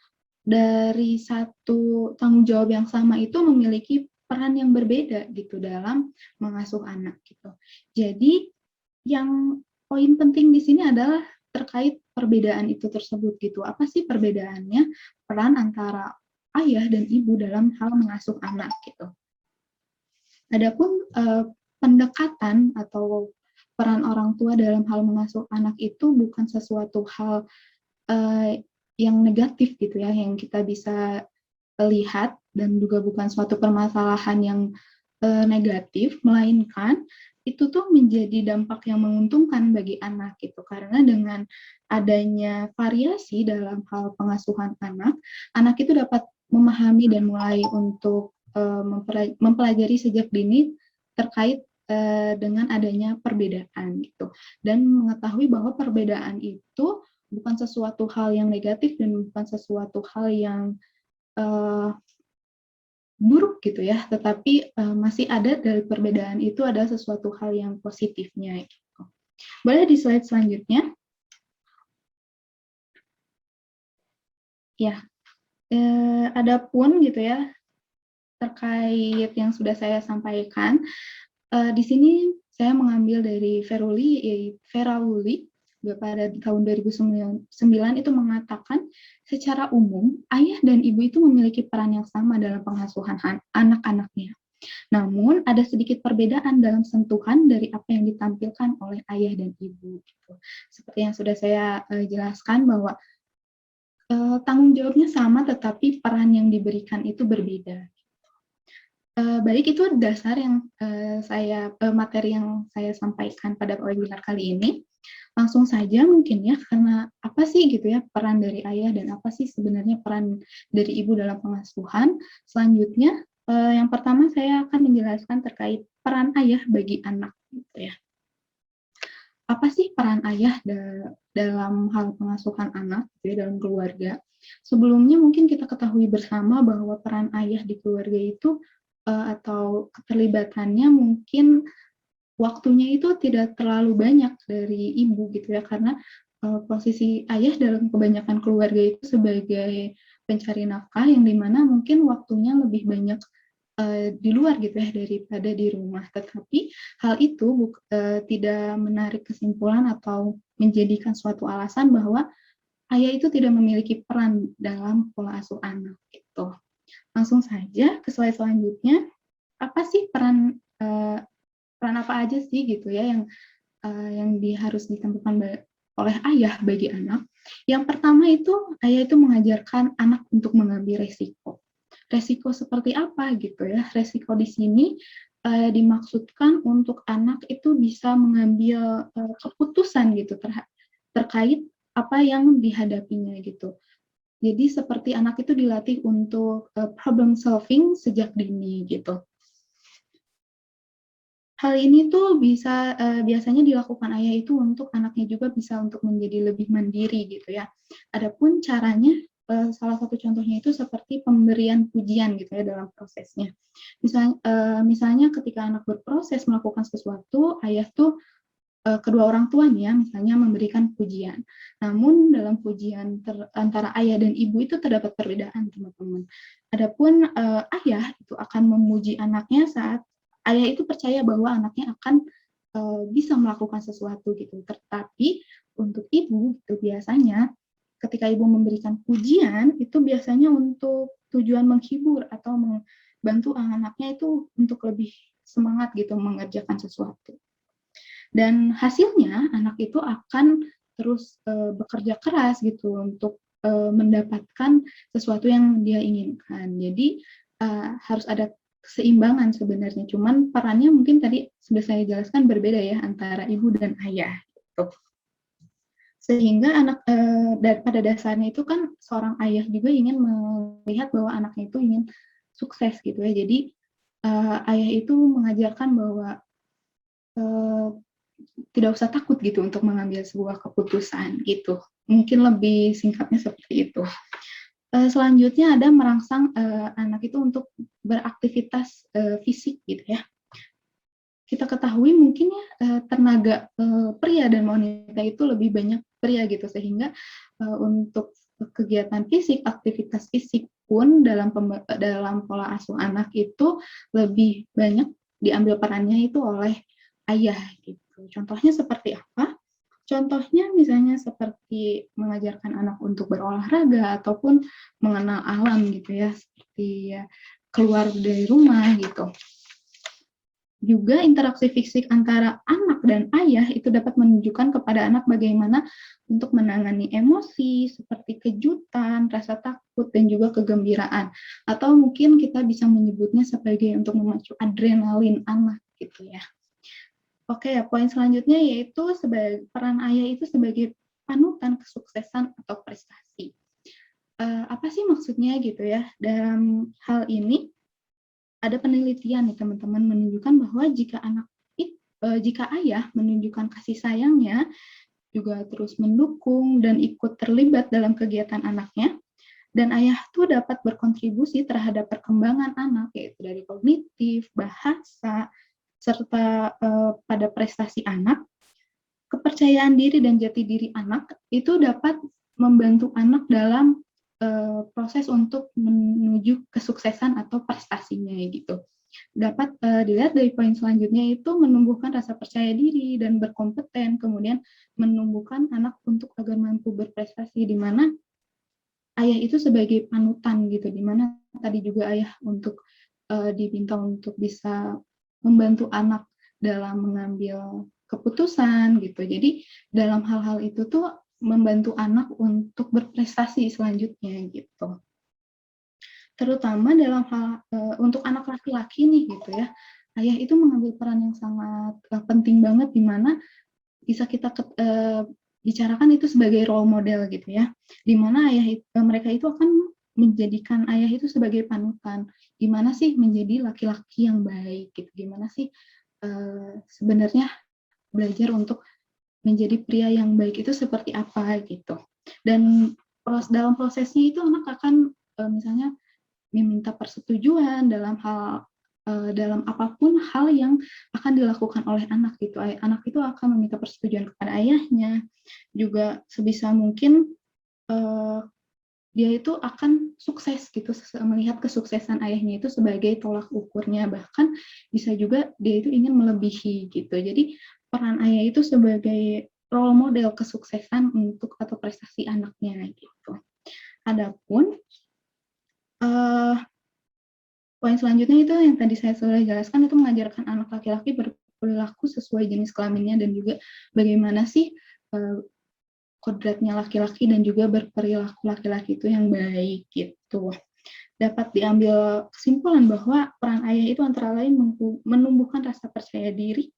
dari satu tanggung jawab yang sama itu memiliki peran yang berbeda gitu dalam mengasuh anak gitu. Jadi yang poin penting di sini adalah terkait perbedaan itu tersebut gitu. Apa sih perbedaannya peran antara ayah dan ibu dalam hal mengasuh anak gitu. Adapun pendekatan atau peran orang tua dalam hal mengasuh anak itu bukan sesuatu hal yang negatif gitu ya, yang kita bisa lihat dan juga bukan suatu permasalahan yang negatif, melainkan itu tuh menjadi dampak yang menguntungkan bagi anak gitu, karena dengan adanya variasi dalam hal pengasuhan anak, anak itu dapat memahami dan mulai untuk mempelajari sejak dini terkait dengan adanya perbedaan gitu, dan mengetahui bahwa perbedaan itu bukan sesuatu hal yang negatif dan bukan sesuatu hal yang buruk gitu ya, tetapi masih ada dari perbedaan itu ada sesuatu hal yang positifnya gitu. Boleh di slide selanjutnya. Ya, adapun gitu ya terkait yang sudah saya sampaikan, di sini saya mengambil dari Ferrauli pada tahun 2009 itu mengatakan secara umum ayah dan ibu itu memiliki peran yang sama dalam pengasuhan anak-anaknya. Namun ada sedikit perbedaan dalam sentuhan dari apa yang ditampilkan oleh ayah dan ibu. Gitu. Seperti yang sudah saya jelaskan bahwa tanggung jawabnya sama, tetapi peran yang diberikan itu berbeda. Baik, itu dasar yang materi yang saya sampaikan pada webinar kali ini. Langsung saja mungkin ya, karena apa sih gitu ya peran dari ayah dan apa sih sebenarnya peran dari ibu dalam pengasuhan. Selanjutnya, yang pertama saya akan menjelaskan terkait peran ayah bagi anak gitu ya. Apa sih peran ayah dalam hal pengasuhan anak gitu ya, dalam keluarga? Sebelumnya mungkin kita ketahui bersama bahwa peran ayah di keluarga itu atau keterlibatannya mungkin waktunya itu tidak terlalu banyak dari ibu gitu ya, karena posisi ayah dalam kebanyakan keluarga itu sebagai pencari nafkah yang dimana mungkin waktunya lebih banyak di luar gitu ya daripada di rumah. Tetapi hal itu tidak menarik kesimpulan atau menjadikan suatu alasan bahwa ayah itu tidak memiliki peran dalam pola asuh anak gitu. Langsung saja ke slide selanjutnya. Apa sih peran apa aja sih gitu ya yang harus ditentukan oleh ayah bagi anak. Yang pertama itu ayah itu mengajarkan anak untuk mengambil resiko. Resiko seperti apa gitu ya? Resiko di sini dimaksudkan untuk anak itu bisa mengambil keputusan gitu terkait apa yang dihadapinya gitu. Jadi seperti anak itu dilatih untuk problem solving sejak dini gitu. Hal ini tuh bisa biasanya dilakukan ayah itu untuk anaknya juga bisa untuk menjadi lebih mandiri gitu ya. Adapun caranya salah satu contohnya itu seperti pemberian pujian gitu ya dalam prosesnya. Misalnya ketika anak berproses melakukan sesuatu, ayah tuh kedua orang tua nih ya, misalnya memberikan pujian. Namun dalam pujian antara ayah dan ibu itu terdapat perbedaan, teman-teman. Adapun ayah itu akan memuji anaknya saat ayah itu percaya bahwa anaknya akan bisa melakukan sesuatu gitu. Tetapi untuk ibu itu biasanya ketika ibu memberikan pujian itu biasanya untuk tujuan menghibur atau membantu anaknya itu untuk lebih semangat gitu mengerjakan sesuatu. Dan hasilnya anak itu akan terus bekerja keras gitu untuk mendapatkan sesuatu yang dia inginkan. Jadi harus ada keseimbangan sebenarnya. Cuman perannya mungkin tadi sudah saya jelaskan berbeda ya antara ibu dan ayah. Gitu. Sehingga anak pada dasarnya itu kan seorang ayah juga ingin melihat bahwa anaknya itu ingin sukses gitu ya. Jadi ayah itu mengajarkan bahwa tidak usah takut gitu untuk mengambil sebuah keputusan gitu. Mungkin lebih singkatnya seperti itu. Selanjutnya ada merangsang anak itu untuk beraktivitas fisik gitu ya. Kita ketahui mungkin ya tenaga pria dan wanita itu lebih banyak pria gitu, sehingga untuk kegiatan fisik, aktivitas fisik pun dalam pola asuh anak itu lebih banyak diambil perannya itu oleh ayah gitu. Contohnya seperti apa? Contohnya misalnya seperti mengajarkan anak untuk berolahraga ataupun mengenal alam gitu ya, seperti ya, keluar dari rumah gitu. Juga interaksi fisik antara anak dan ayah itu dapat menunjukkan kepada anak bagaimana untuk menangani emosi seperti kejutan, rasa takut, dan juga kegembiraan. Atau mungkin kita bisa menyebutnya sebagai untuk memacu adrenalin anak gitu ya. Oke, ya, poin selanjutnya yaitu peran ayah itu sebagai panutan kesuksesan atau prestasi. Apa sih maksudnya gitu ya? Dalam hal ini ada penelitian nih teman-teman menunjukkan bahwa jika ayah menunjukkan kasih sayangnya, juga terus mendukung dan ikut terlibat dalam kegiatan anaknya, dan ayah tuh dapat berkontribusi terhadap perkembangan anak yaitu dari kognitif, bahasa, serta pada prestasi anak, kepercayaan diri dan jati diri anak itu dapat membantu anak dalam proses untuk menuju kesuksesan atau prestasinya gitu. Dapat dilihat dari poin selanjutnya itu menumbuhkan rasa percaya diri dan berkompeten, kemudian menumbuhkan anak untuk agar mampu berprestasi, di mana ayah itu sebagai panutan gitu, di mana tadi juga ayah untuk diminta untuk bisa membantu anak dalam mengambil keputusan gitu. Jadi dalam hal-hal itu tuh membantu anak untuk berprestasi selanjutnya gitu. Terutama dalam hal untuk anak laki-laki nih gitu ya. Ayah itu mengambil peran yang sangat penting banget, di mana bisa kita bicarakan itu sebagai role model gitu ya. Di mana mereka itu akan menjadikan ayah itu sebagai panutan. Gimana sih menjadi laki-laki yang baik gitu. Gimana sih sebenarnya belajar untuk menjadi pria yang baik itu seperti apa gitu. Dan dalam prosesnya itu anak akan misalnya meminta persetujuan dalam apapun hal yang akan dilakukan oleh anak gitu. Anak itu akan meminta persetujuan kepada ayahnya. Juga sebisa mungkin dia itu akan sukses gitu, melihat kesuksesan ayahnya itu sebagai tolak ukurnya, bahkan bisa juga dia itu ingin melebihi gitu. Jadi peran ayah itu sebagai role model kesuksesan untuk atau prestasi anaknya gitu. Adapun poin selanjutnya itu yang tadi saya sudah jelaskan, itu mengajarkan anak laki-laki berperilaku sesuai jenis kelaminnya dan juga bagaimana sih kodratnya laki-laki dan juga berperilaku laki-laki itu yang baik gitu. Dapat diambil kesimpulan bahwa peran ayah itu antara lain menumbuhkan rasa percaya diri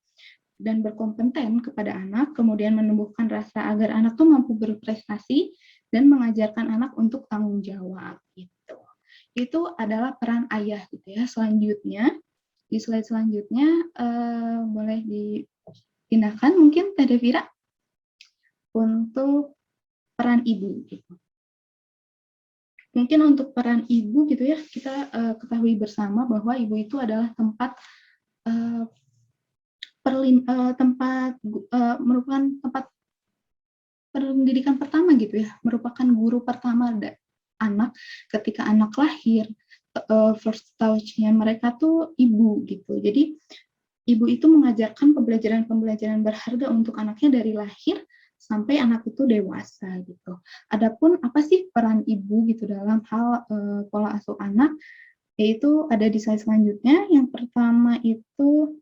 dan berkompeten kepada anak, kemudian menumbuhkan rasa agar anak tuh mampu berprestasi dan mengajarkan anak untuk tanggung jawab gitu. Itu adalah peran ayah gitu ya. Selanjutnya di slide selanjutnya boleh dipindahkan mungkin Teh Devira untuk peran ibu gitu. Mungkin untuk peran ibu gitu ya, kita ketahui bersama bahwa ibu itu adalah tempat merupakan tempat pendidikan pertama gitu ya, merupakan guru pertama anak ketika anak lahir. First touch-nya mereka tuh ibu gitu. Jadi ibu itu mengajarkan pembelajaran berharga untuk anaknya dari lahir sampai anak itu dewasa gitu. Adapun apa sih peran ibu gitu dalam hal pola asuh anak, yaitu ada di slide selanjutnya. Yang pertama itu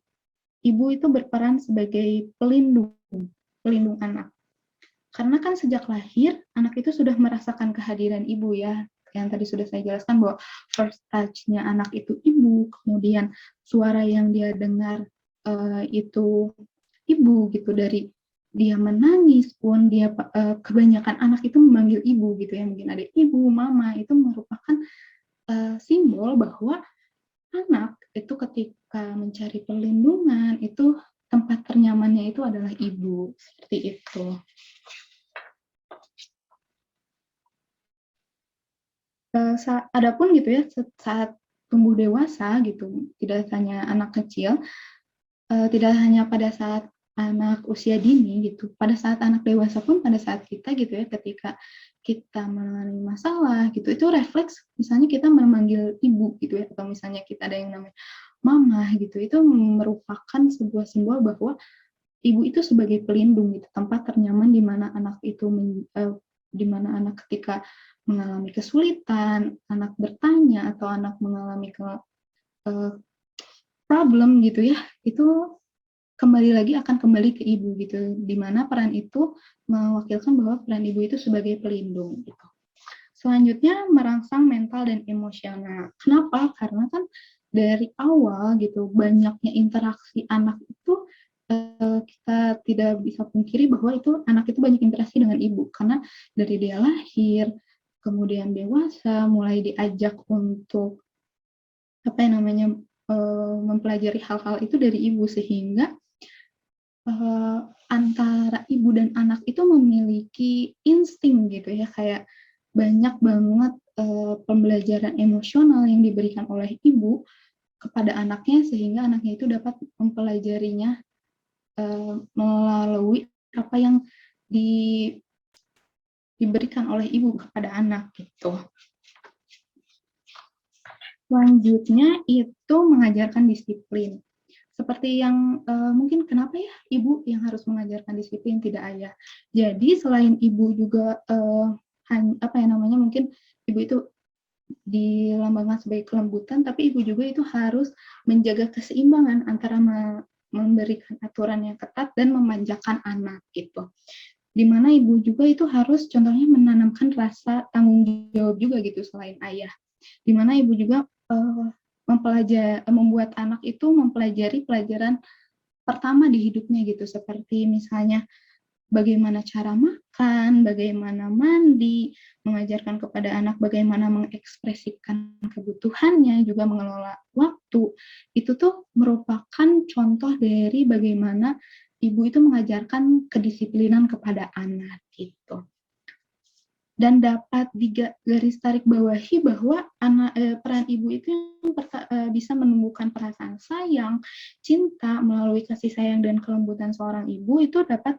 ibu itu berperan sebagai pelindung anak. Karena kan sejak lahir, anak itu sudah merasakan kehadiran ibu ya. Yang tadi sudah saya jelaskan bahwa first touch-nya anak itu ibu, kemudian suara yang dia dengar itu ibu gitu, dari dia menangis pun dia kebanyakan anak itu memanggil ibu gitu ya, mungkin ada ibu, mama, itu merupakan simbol bahwa anak itu ketika mencari perlindungan itu tempat ternyamannya itu adalah ibu, seperti itu. Adapun gitu ya, saat tumbuh dewasa gitu, tidak hanya anak kecil, tidak hanya pada saat anak usia dini gitu, pada saat anak dewasa pun, pada saat kita gitu ya, ketika kita mengalami masalah gitu, itu refleks misalnya kita memanggil ibu gitu ya, atau misalnya kita ada yang namanya mama gitu, itu merupakan sebuah simbol bahwa ibu itu sebagai pelindung gitu, tempat ternyaman di mana anak itu di mana anak ketika mengalami kesulitan, anak bertanya atau anak mengalami problem gitu ya, itu akan kembali ke ibu gitu, di mana peran itu mewakilkan bahwa peran ibu itu sebagai pelindung gitu. Selanjutnya, merangsang mental dan emosional. Kenapa? Karena kan dari awal gitu, banyaknya interaksi anak itu, kita tidak bisa pungkiri bahwa itu anak itu banyak interaksi dengan ibu, karena dari dia lahir, kemudian dewasa, mulai diajak untuk mempelajari hal-hal itu dari ibu, sehingga antara ibu dan anak itu memiliki insting gitu ya, kayak banyak banget pembelajaran emosional yang diberikan oleh ibu kepada anaknya, sehingga anaknya itu dapat mempelajarinya melalui apa yang diberikan oleh ibu kepada anak gitu. Selanjutnya itu mengajarkan disiplin. Seperti yang mungkin kenapa ya ibu yang harus mengajarkan disiplin, tidak ayah. Jadi selain ibu juga mungkin ibu itu dilambangkan sebagai kelembutan, tapi ibu juga itu harus menjaga keseimbangan antara memberikan aturan yang ketat dan memanjakan anak gitu. Dimana ibu juga itu harus contohnya menanamkan rasa tanggung jawab juga gitu selain ayah. Dimana ibu juga membuat anak itu mempelajari pelajaran pertama di hidupnya gitu, seperti misalnya bagaimana cara makan, bagaimana mandi, mengajarkan kepada anak bagaimana mengekspresikan kebutuhannya, juga mengelola waktu. Itu tuh merupakan contoh dari bagaimana ibu itu mengajarkan kedisiplinan kepada anak gitu. Dan dapat digaris tarik bawahi bahwa peran ibu itu yang bisa menumbuhkan perasaan sayang, cinta melalui kasih sayang dan kelembutan seorang ibu, itu dapat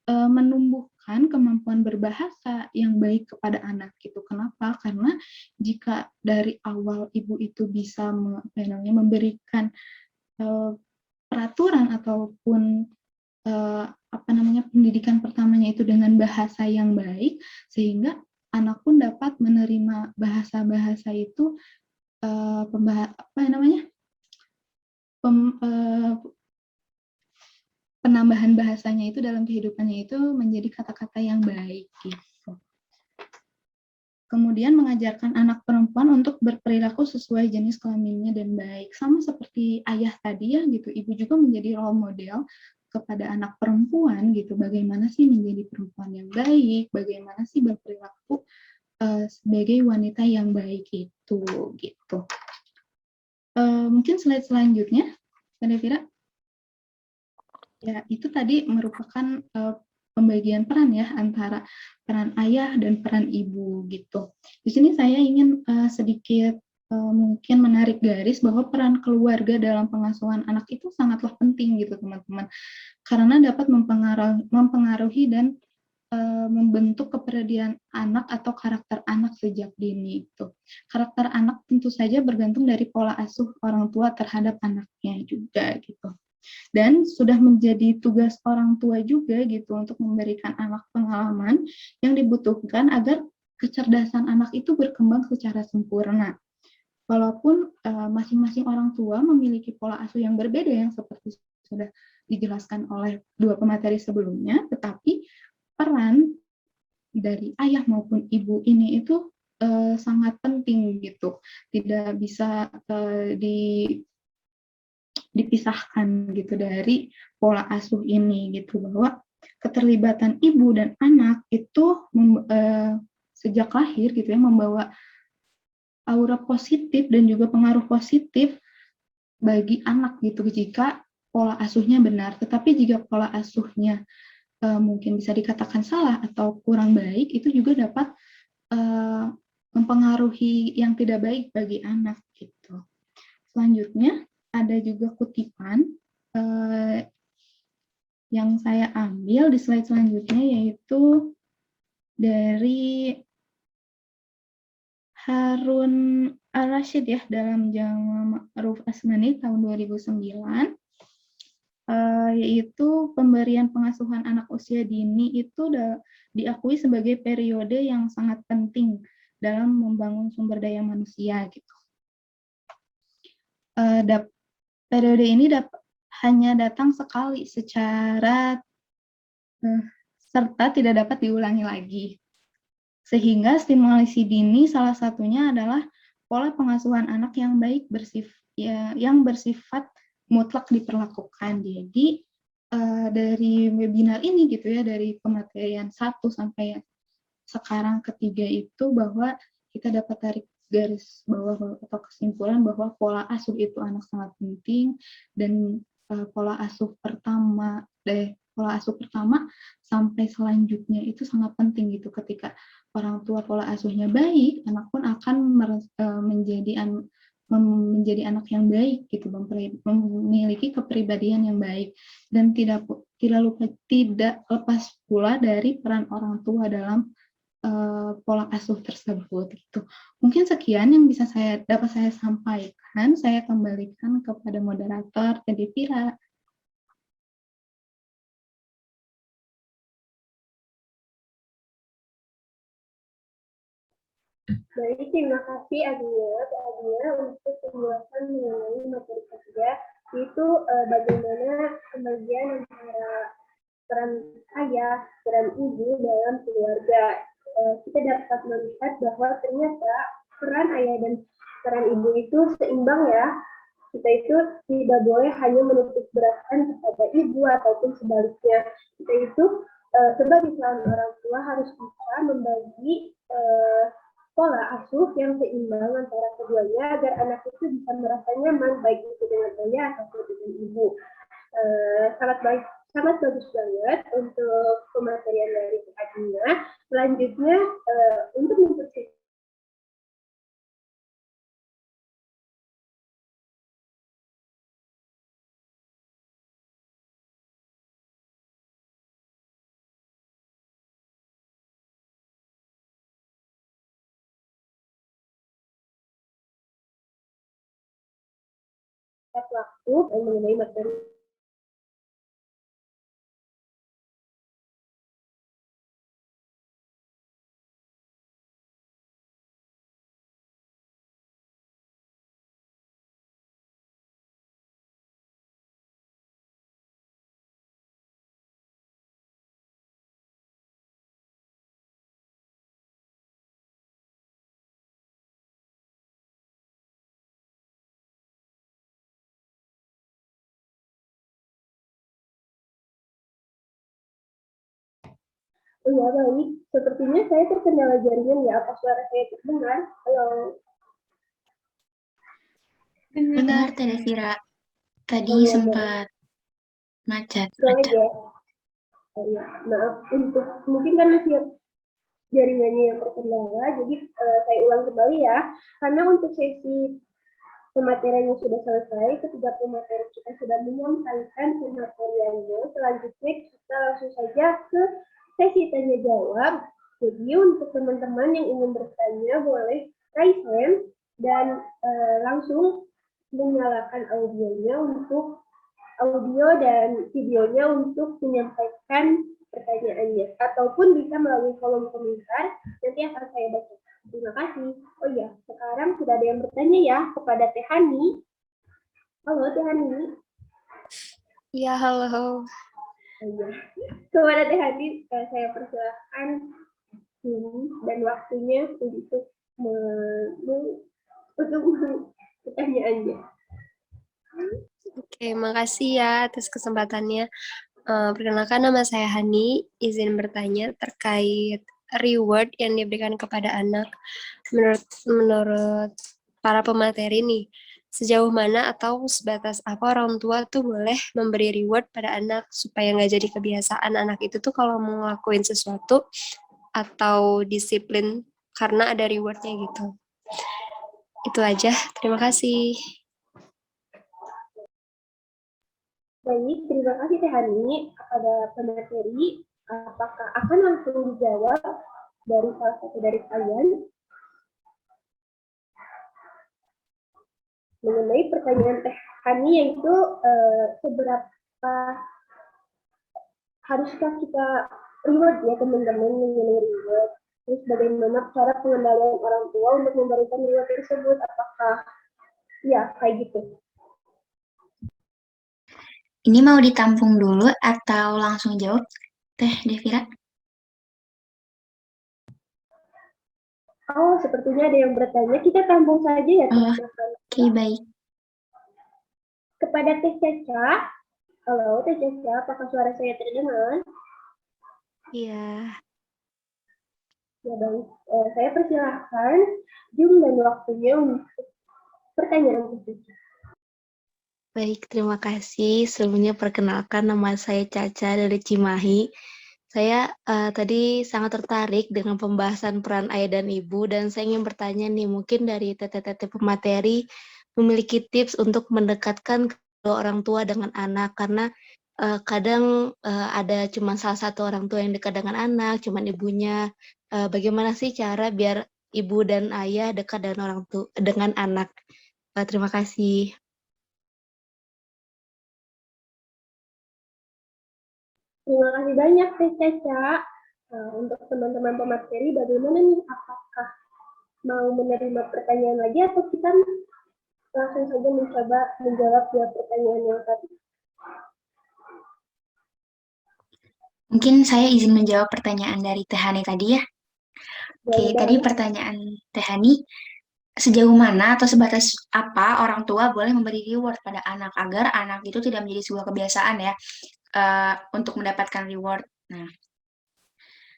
menumbuhkan kemampuan berbahasa yang baik kepada anak gitu. Kenapa? Karena jika dari awal ibu itu bisa memberikan peraturan ataupun pendidikan pertamanya itu dengan bahasa yang baik, sehingga anak pun dapat menerima bahasa-bahasa itu penambahan bahasanya itu dalam kehidupannya itu menjadi kata-kata yang baik gitu. Kemudian mengajarkan anak perempuan untuk berperilaku sesuai jenis kelaminnya dan baik. Sama seperti ayah tadi ya gitu, ibu juga menjadi role model kepada anak perempuan gitu, bagaimana sih menjadi perempuan yang baik, bagaimana sih berperilaku sebagai wanita yang baik itu gitu. Mungkin slide selanjutnya, Mbak Devira. Ya, itu tadi merupakan pembagian peran ya antara peran ayah dan peran ibu gitu. Di sini saya ingin sedikit mungkin menarik garis bahwa peran keluarga dalam pengasuhan anak itu sangatlah penting gitu teman-teman, karena dapat mempengaruhi dan membentuk kepribadian anak atau karakter anak sejak dini itu. Karakter anak tentu saja bergantung dari pola asuh orang tua terhadap anaknya juga gitu. Dan sudah menjadi tugas orang tua juga gitu untuk memberikan anak pengalaman yang dibutuhkan agar kecerdasan anak itu berkembang secara sempurna. Walaupun masing-masing orang tua memiliki pola asuh yang berbeda yang seperti sudah dijelaskan oleh dua pemateri sebelumnya, tetapi peran dari ayah maupun ibu ini itu sangat penting gitu, tidak bisa dipisahkan gitu dari pola asuh ini gitu, bahwa keterlibatan ibu dan anak itu sejak lahir gitu ya membawa aura positif dan juga pengaruh positif bagi anak gitu jika pola asuhnya benar. Tetapi jika pola asuhnya mungkin bisa dikatakan salah atau kurang baik, itu juga dapat mempengaruhi yang tidak baik bagi anak gitu. Selanjutnya ada juga kutipan yang saya ambil di slide selanjutnya, yaitu dari Harun Ar-Rasyid ya dalam Jama' Ma'ruf Asmani tahun 2009. Yaitu pemberian pengasuhan anak usia dini itu diakui sebagai periode yang sangat penting dalam membangun sumber daya manusia gitu. Periode ini hanya datang sekali secara serta tidak dapat diulangi lagi. Sehingga stimulasi dini salah satunya adalah pola pengasuhan anak yang baik yang bersifat mutlak diperlakukan. Jadi dari webinar ini gitu ya, dari pematerian 1 sampai sekarang ketiga itu, bahwa kita dapat tarik garis bawah atau kesimpulan bahwa pola asuh itu anak sangat penting, dan pola asuh pertama sampai selanjutnya itu sangat penting gitu. Ketika orang tua pola asuhnya baik, anak pun akan menjadi anak yang baik gitu, memiliki kepribadian yang baik, dan tidak lepas pula dari peran orang tua dalam pola asuh tersebut gitu. Mungkin sekian yang dapat saya sampaikan. Saya kembalikan kepada moderator Teddy Vira. Baik, terima kasih Agnia untuk penjelasan mengenai materi ketiga, yaitu bagaimana pembagian antara peran ayah, peran ibu dalam keluarga. Kita dapat melihat bahwa ternyata peran ayah dan peran ibu itu seimbang ya. Kita itu tidak boleh hanya menitik beratkan kepada ibu ataupun sebaliknya. Kita itu sebagai calon orang tua harus bisa membagi pola asuh yang seimbang antara keduanya agar anak itu bisa merasa nyaman baik itu dengan ayah ataupun dengan ibu. Sangat bagus banget untuk pematerian dari Agnia. Selanjutnya untuk mempersiapkan waktu mengenai materi. Ya, baik. Sepertinya saya terkendala jaringan ya. Apa suara saya terdengar? Halo. Dengar Teh Vira. Tadi Oh, ya, sempat macet. ya. Oh, ya. Maaf untuk mungkin kan masih jaringannya yang terkendala. Jadi saya ulang kembali ya, karena untuk sesi pemateriannya sudah selesai, ketiga pemateri kita sudah menyampaikan pemateriannya. Selanjutnya kita langsung saja ke sesi tanya jawab. Jadi untuk teman-teman yang ingin bertanya boleh raise hand dan langsung menyalakan audionya untuk audio dan videonya untuk menyampaikan pertanyaannya, ataupun bisa melalui kolom komentar, nanti akan saya baca. Terima kasih. Oh iya, sekarang sudah ada yang bertanya ya kepada Teh Hani. Halo Teh Hani. Ya, halo. Oh, iya. Kepada Teh Hani, saya persilahkan dan waktunya untuk pertanyaannya. Oke, makasih ya atas kesempatannya. Perkenalkan, nama saya Hani, izin bertanya terkait reward yang diberikan kepada anak. Menurut para pemateri nih, sejauh mana atau sebatas apa orang tua tuh boleh memberi reward pada anak supaya nggak jadi kebiasaan anak itu tuh kalau mau ngelakuin sesuatu atau disiplin karena ada rewardnya gitu. Itu aja, terima kasih. Baik, terima kasih Teh Hani kepada pemateri. Apakah akan langsung dijawab dari salah satu dari kalian mengenai pertanyaan Teh Hani, yaitu seberapa haruskah kita reward ya teman-teman mengenai reward, terus bagaimana cara pengendalian orang tua untuk memberikan reward tersebut, apakah ya kayak gitu. Ini mau ditampung dulu atau langsung jawab, Teh Devira? Oh, sepertinya ada yang bertanya. Kita tampung saja ya. Oke, baik. Kepada Teh Caca. Halo, Teh Caca. Apakah suara saya terdengar? Iya. Ya, baik. Saya persilahkan Jum dan waktunya untuk pertanyaan Teh Caca. Baik, terima kasih. Sebelumnya perkenalkan, nama saya Caca dari Cimahi. Saya tadi sangat tertarik dengan pembahasan peran ayah dan ibu, dan saya ingin bertanya nih, mungkin dari teteh-teteh pemateri memiliki tips untuk mendekatkan kedua orang tua dengan anak, karena kadang ada cuma salah satu orang tua yang dekat dengan anak, cuma ibunya. Bagaimana sih cara biar ibu dan ayah dekat dengan anak? Terima kasih. Terima kasih banyak Teh Caca. Untuk teman-teman pemateri, bagaimana nih? Apakah mau menerima pertanyaan lagi atau kita langsung saja mencoba menjawab dua pertanyaan yang tadi? Mungkin saya izin menjawab pertanyaan dari Teh Hani tadi ya. Oke, tadi pertanyaan Teh Hani, sejauh mana atau sebatas apa orang tua boleh memberi reward pada anak agar anak itu tidak menjadi sebuah kebiasaan ya untuk mendapatkan reward. Nah,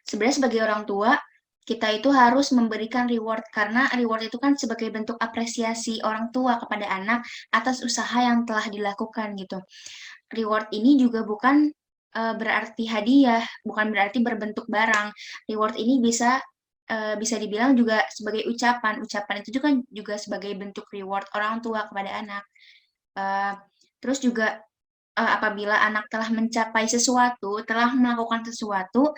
sebenarnya sebagai orang tua kita itu harus memberikan reward karena reward itu kan sebagai bentuk apresiasi orang tua kepada anak atas usaha yang telah dilakukan gitu. Reward ini juga bukan berarti hadiah, bukan berarti berbentuk barang. Reward ini bisa dibilang juga sebagai ucapan. Ucapan itu juga sebagai bentuk reward orang tua kepada anak. Terus juga apabila anak telah mencapai sesuatu, telah melakukan sesuatu,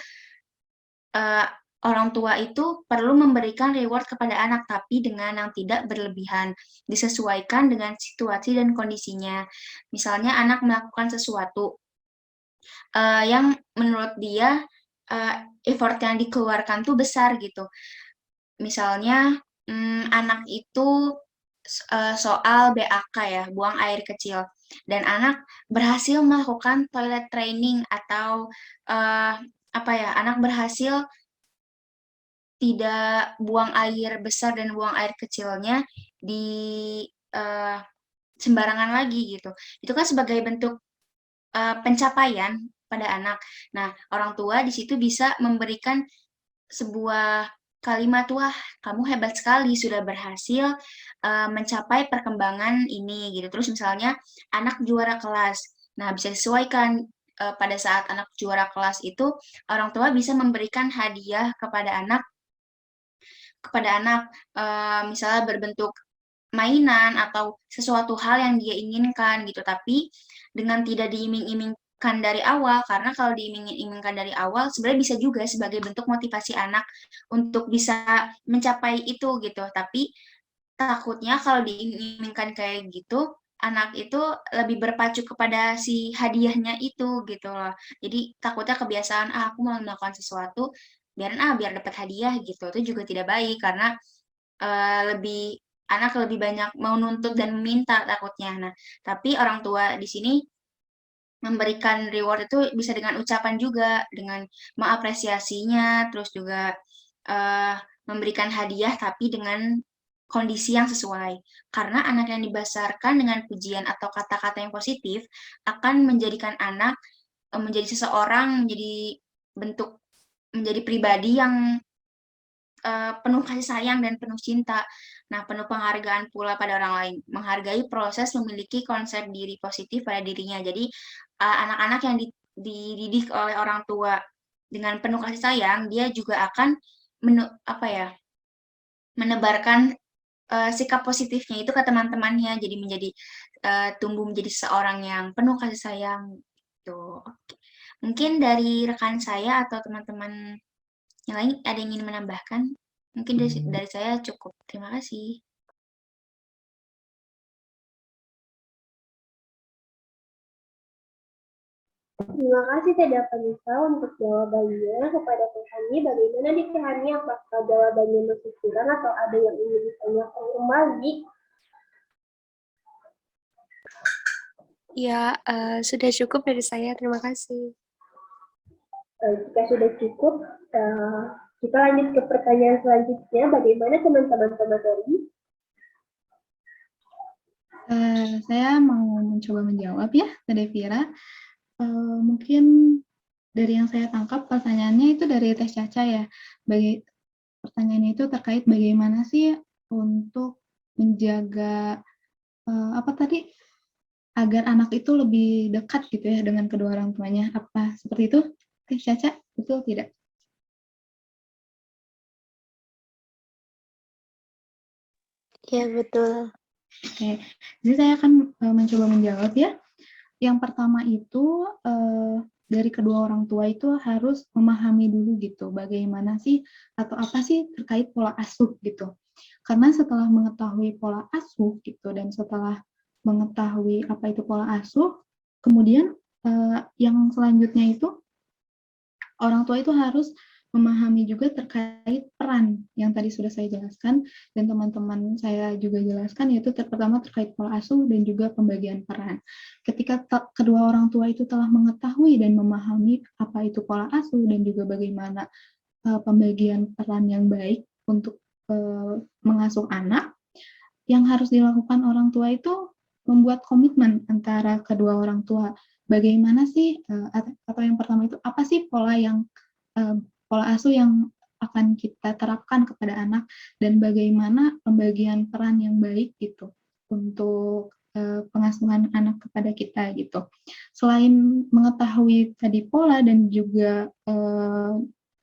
orang tua itu perlu memberikan reward kepada anak, tapi dengan yang tidak berlebihan, disesuaikan dengan situasi dan kondisinya. Misalnya anak melakukan sesuatu yang menurut dia effort yang dikeluarkan tuh besar gitu. Misalnya anak itu soal BAK ya, buang air kecil, dan anak berhasil melakukan toilet training atau anak berhasil tidak buang air besar dan buang air kecilnya di sembarangan lagi gitu. Itu kan sebagai bentuk pencapaian pada anak. Nah, orang tua di situ bisa memberikan sebuah kalimat, wah kamu hebat sekali sudah berhasil mencapai perkembangan ini gitu. Terus misalnya anak juara kelas. Nah, bisa disesuaikan pada saat anak juara kelas itu orang tua bisa memberikan hadiah kepada anak misalnya berbentuk mainan atau sesuatu hal yang dia inginkan gitu, tapi dengan tidak diiming-imingkan dari awal, karena kalau diiming-imingkan dari awal sebenarnya bisa juga sebagai bentuk motivasi anak untuk bisa mencapai itu gitu, tapi takutnya kalau diiming-imingkan kayak gitu anak itu lebih berpacu kepada si hadiahnya itu gitu loh. Jadi takutnya kebiasaan aku mau melakukan sesuatu biar dapat hadiah gitu. Itu juga tidak baik karena anak lebih banyak mau nuntut dan meminta takutnya. Nah, tapi orang tua di sini memberikan reward itu bisa dengan ucapan juga, dengan mengapresiasinya, terus juga memberikan hadiah tapi dengan kondisi yang sesuai. Karena anak yang dibesarkan dengan pujian atau kata-kata yang positif akan menjadikan anak menjadi seseorang, menjadi pribadi yang penuh kasih sayang dan penuh cinta. Nah, penuh penghargaan pula pada orang lain. Menghargai proses memiliki konsep diri positif pada dirinya. Jadi, anak-anak yang dididik oleh orang tua dengan penuh kasih sayang, dia juga akan menebarkan sikap positifnya itu ke teman-temannya. Jadi tumbuh menjadi seorang yang penuh kasih sayang. Tuh. Mungkin dari rekan saya atau teman-teman yang lain ada yang ingin menambahkan? Mungkin dari saya cukup. Terima kasih. Terima kasih Teh Vanessa untuk jawabannya. Kepada Teh Hani, bagaimana di Teh Hani, apakah jawabannya masih kurang atau ada yang ingin ditanyakan kembali? Ya, sudah cukup dari saya. Terima kasih. Jika sudah cukup, kita lanjut ke pertanyaan selanjutnya. Bagaimana teman-teman pemateri? Saya mau mencoba menjawab ya, Teh Devira. Mungkin dari yang saya tangkap pertanyaannya itu dari Teh Caca ya. Pertanyaannya itu terkait bagaimana sih untuk menjaga agar anak itu lebih dekat gitu ya dengan kedua orang tuanya. Apa seperti itu, Teh Caca? Betul tidak? Ya, betul. Oke, jadi saya akan mencoba menjawab ya. Yang pertama itu dari kedua orang tua itu harus memahami dulu gitu bagaimana sih atau apa sih terkait pola asuh gitu. Karena setelah mengetahui pola asuh gitu dan setelah mengetahui apa itu pola asuh, kemudian yang selanjutnya itu orang tua itu harus memahami juga terkait peran yang tadi sudah saya jelaskan dan teman-teman saya juga jelaskan, yaitu pertama terkait pola asuh dan juga pembagian peran. Ketika kedua orang tua itu telah mengetahui dan memahami apa itu pola asuh dan juga bagaimana pembagian peran yang baik untuk mengasuh anak, yang harus dilakukan orang tua itu membuat komitmen antara kedua orang tua. Bagaimana sih atau yang pertama itu apa sih pola asuh yang akan kita terapkan kepada anak dan bagaimana pembagian peran yang baik gitu untuk pengasuhan anak kepada kita gitu. Selain mengetahui tadi pola dan juga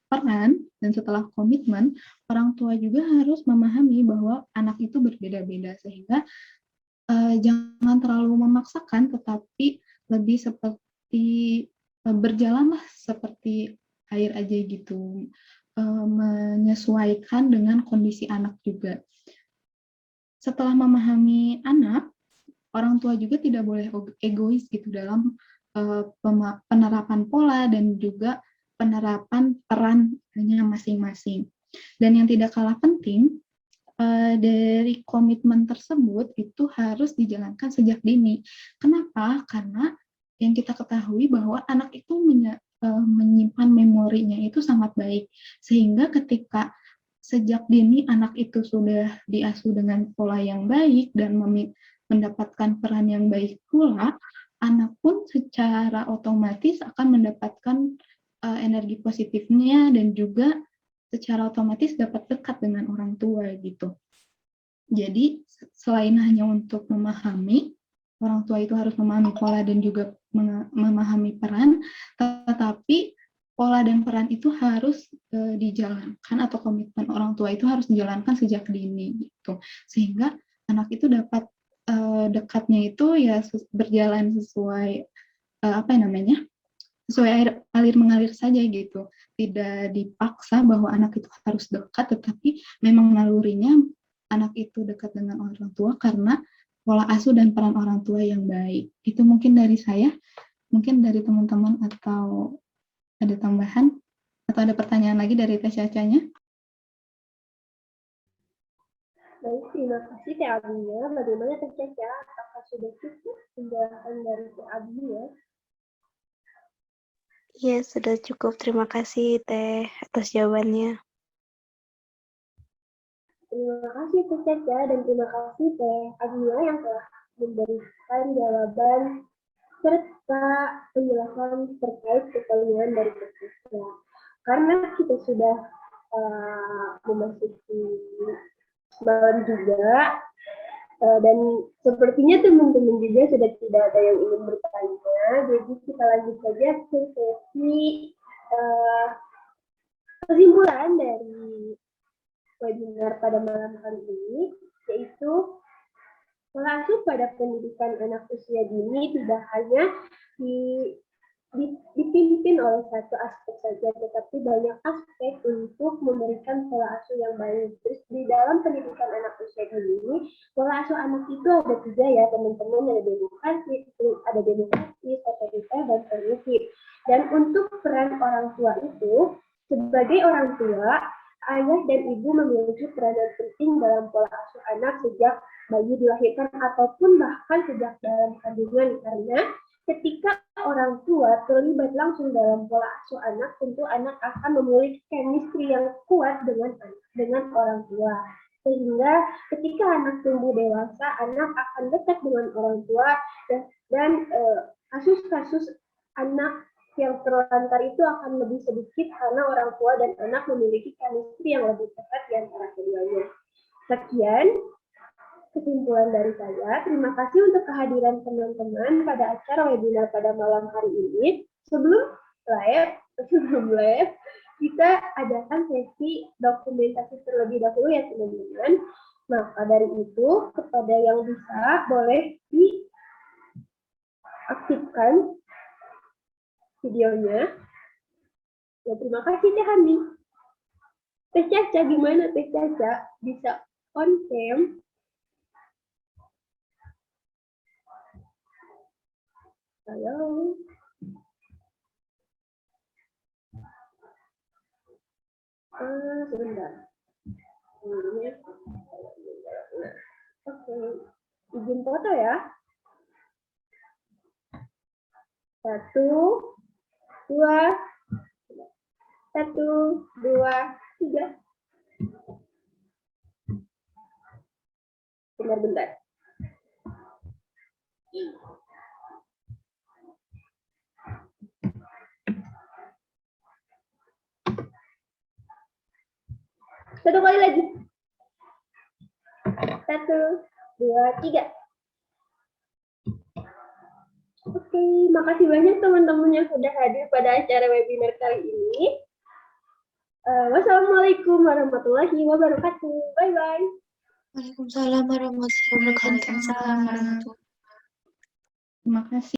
peran dan setelah komitmen, orang tua juga harus memahami bahwa anak itu berbeda-beda sehingga jangan terlalu memaksakan, tetapi lebih seperti berjalanlah seperti air aja gitu, menyesuaikan dengan kondisi anak juga. Setelah memahami anak, orang tua juga tidak boleh egois gitu dalam penerapan pola dan juga penerapan perannya masing-masing. Dan yang tidak kalah penting, dari komitmen tersebut itu harus dijalankan sejak dini. Kenapa? Karena yang kita ketahui bahwa anak itu menyimpan memorinya itu sangat baik, sehingga ketika sejak dini anak itu sudah diasuh dengan pola yang baik dan mendapatkan peran yang baik pula, anak pun secara otomatis akan mendapatkan energi positifnya dan juga secara otomatis dapat dekat dengan orang tua gitu. Jadi selain hanya untuk memahami, orang tua itu harus memahami pola dan juga memahami peran, tetapi pola dan peran itu harus dijalankan atau komitmen orang tua itu harus dijalankan sejak dini gitu, sehingga anak itu dapat dekatnya itu ya berjalan sesuai sesuai alir mengalir saja gitu, tidak dipaksa bahwa anak itu harus dekat, tetapi memang nalurinya anak itu dekat dengan orang tua karena pola asuh dan peran orang tua yang baik. Itu mungkin dari saya, mungkin dari teman-teman atau ada tambahan atau ada pertanyaan lagi dari Teh Cacanya? Baik, terima kasih Teh Abinya. Bagaimana Teh Caca? Apakah sudah cukup penjelasan dari Teh Abinya? Iya, sudah cukup. Terima kasih Teh atas jawabannya. Terima kasih Teh Caca dan terima kasih Teh Abinya yang telah memberikan jawaban serta penjelasan terkait pertanyaan dari Teh Caca. Karena kita sudah memasuki malam juga, dan sepertinya teman-teman juga sudah tidak ada yang ingin bertanya, jadi kita lanjut saja ke sesi kesimpulan dari webinar pada malam hari ini, yaitu pola asuh pada pendidikan anak usia dini tidak hanya dipimpin oleh satu aspek saja, tetapi banyak aspek untuk memberikan pola asuh yang baik. Terus di dalam pendidikan anak usia dini, pola asuh anak itu ada 3 ya teman-teman, ada demokratis, otoriter, dan permisif. Dan untuk peran orang tua itu, sebagai orang tua, ayah dan ibu memiliki peranan penting dalam pola asuh anak sejak bayi dilahirkan ataupun bahkan sejak dalam kandungan, karena ketika orang tua terlibat langsung dalam pola asuh anak, tentu anak akan memiliki chemistry yang kuat dengan orang tua. Sehingga ketika anak tumbuh dewasa, anak akan dekat dengan orang tua, dan kasus-kasus anak yang terlantar itu akan lebih sedikit karena orang tua dan anak memiliki chemistry yang lebih tepat di antara keduanya. Sekian kesimpulan dari saya. Terima kasih untuk kehadiran teman-teman pada acara webinar pada malam hari ini. Sebelum live, kita adakan sesi dokumentasi terlebih dahulu ya teman-teman. Maka dari itu, kepada yang bisa, boleh diaktifkan videonya. Ya, terima kasih Teh Hani. Teh Caca, gimana Teh Caca? Bisa on cam? Halo. Sebentar. Oke. Izin foto ya. 1, 2, 3. Bentar. Satu kali lagi. 1, 2, 3. Oke, makasih banyak teman-teman yang sudah hadir pada acara webinar kali ini. Wassalamualaikum warahmatullahi wabarakatuh. Bye-bye. Waalaikumsalam warahmatullahi wabarakatuh. Terima kasih.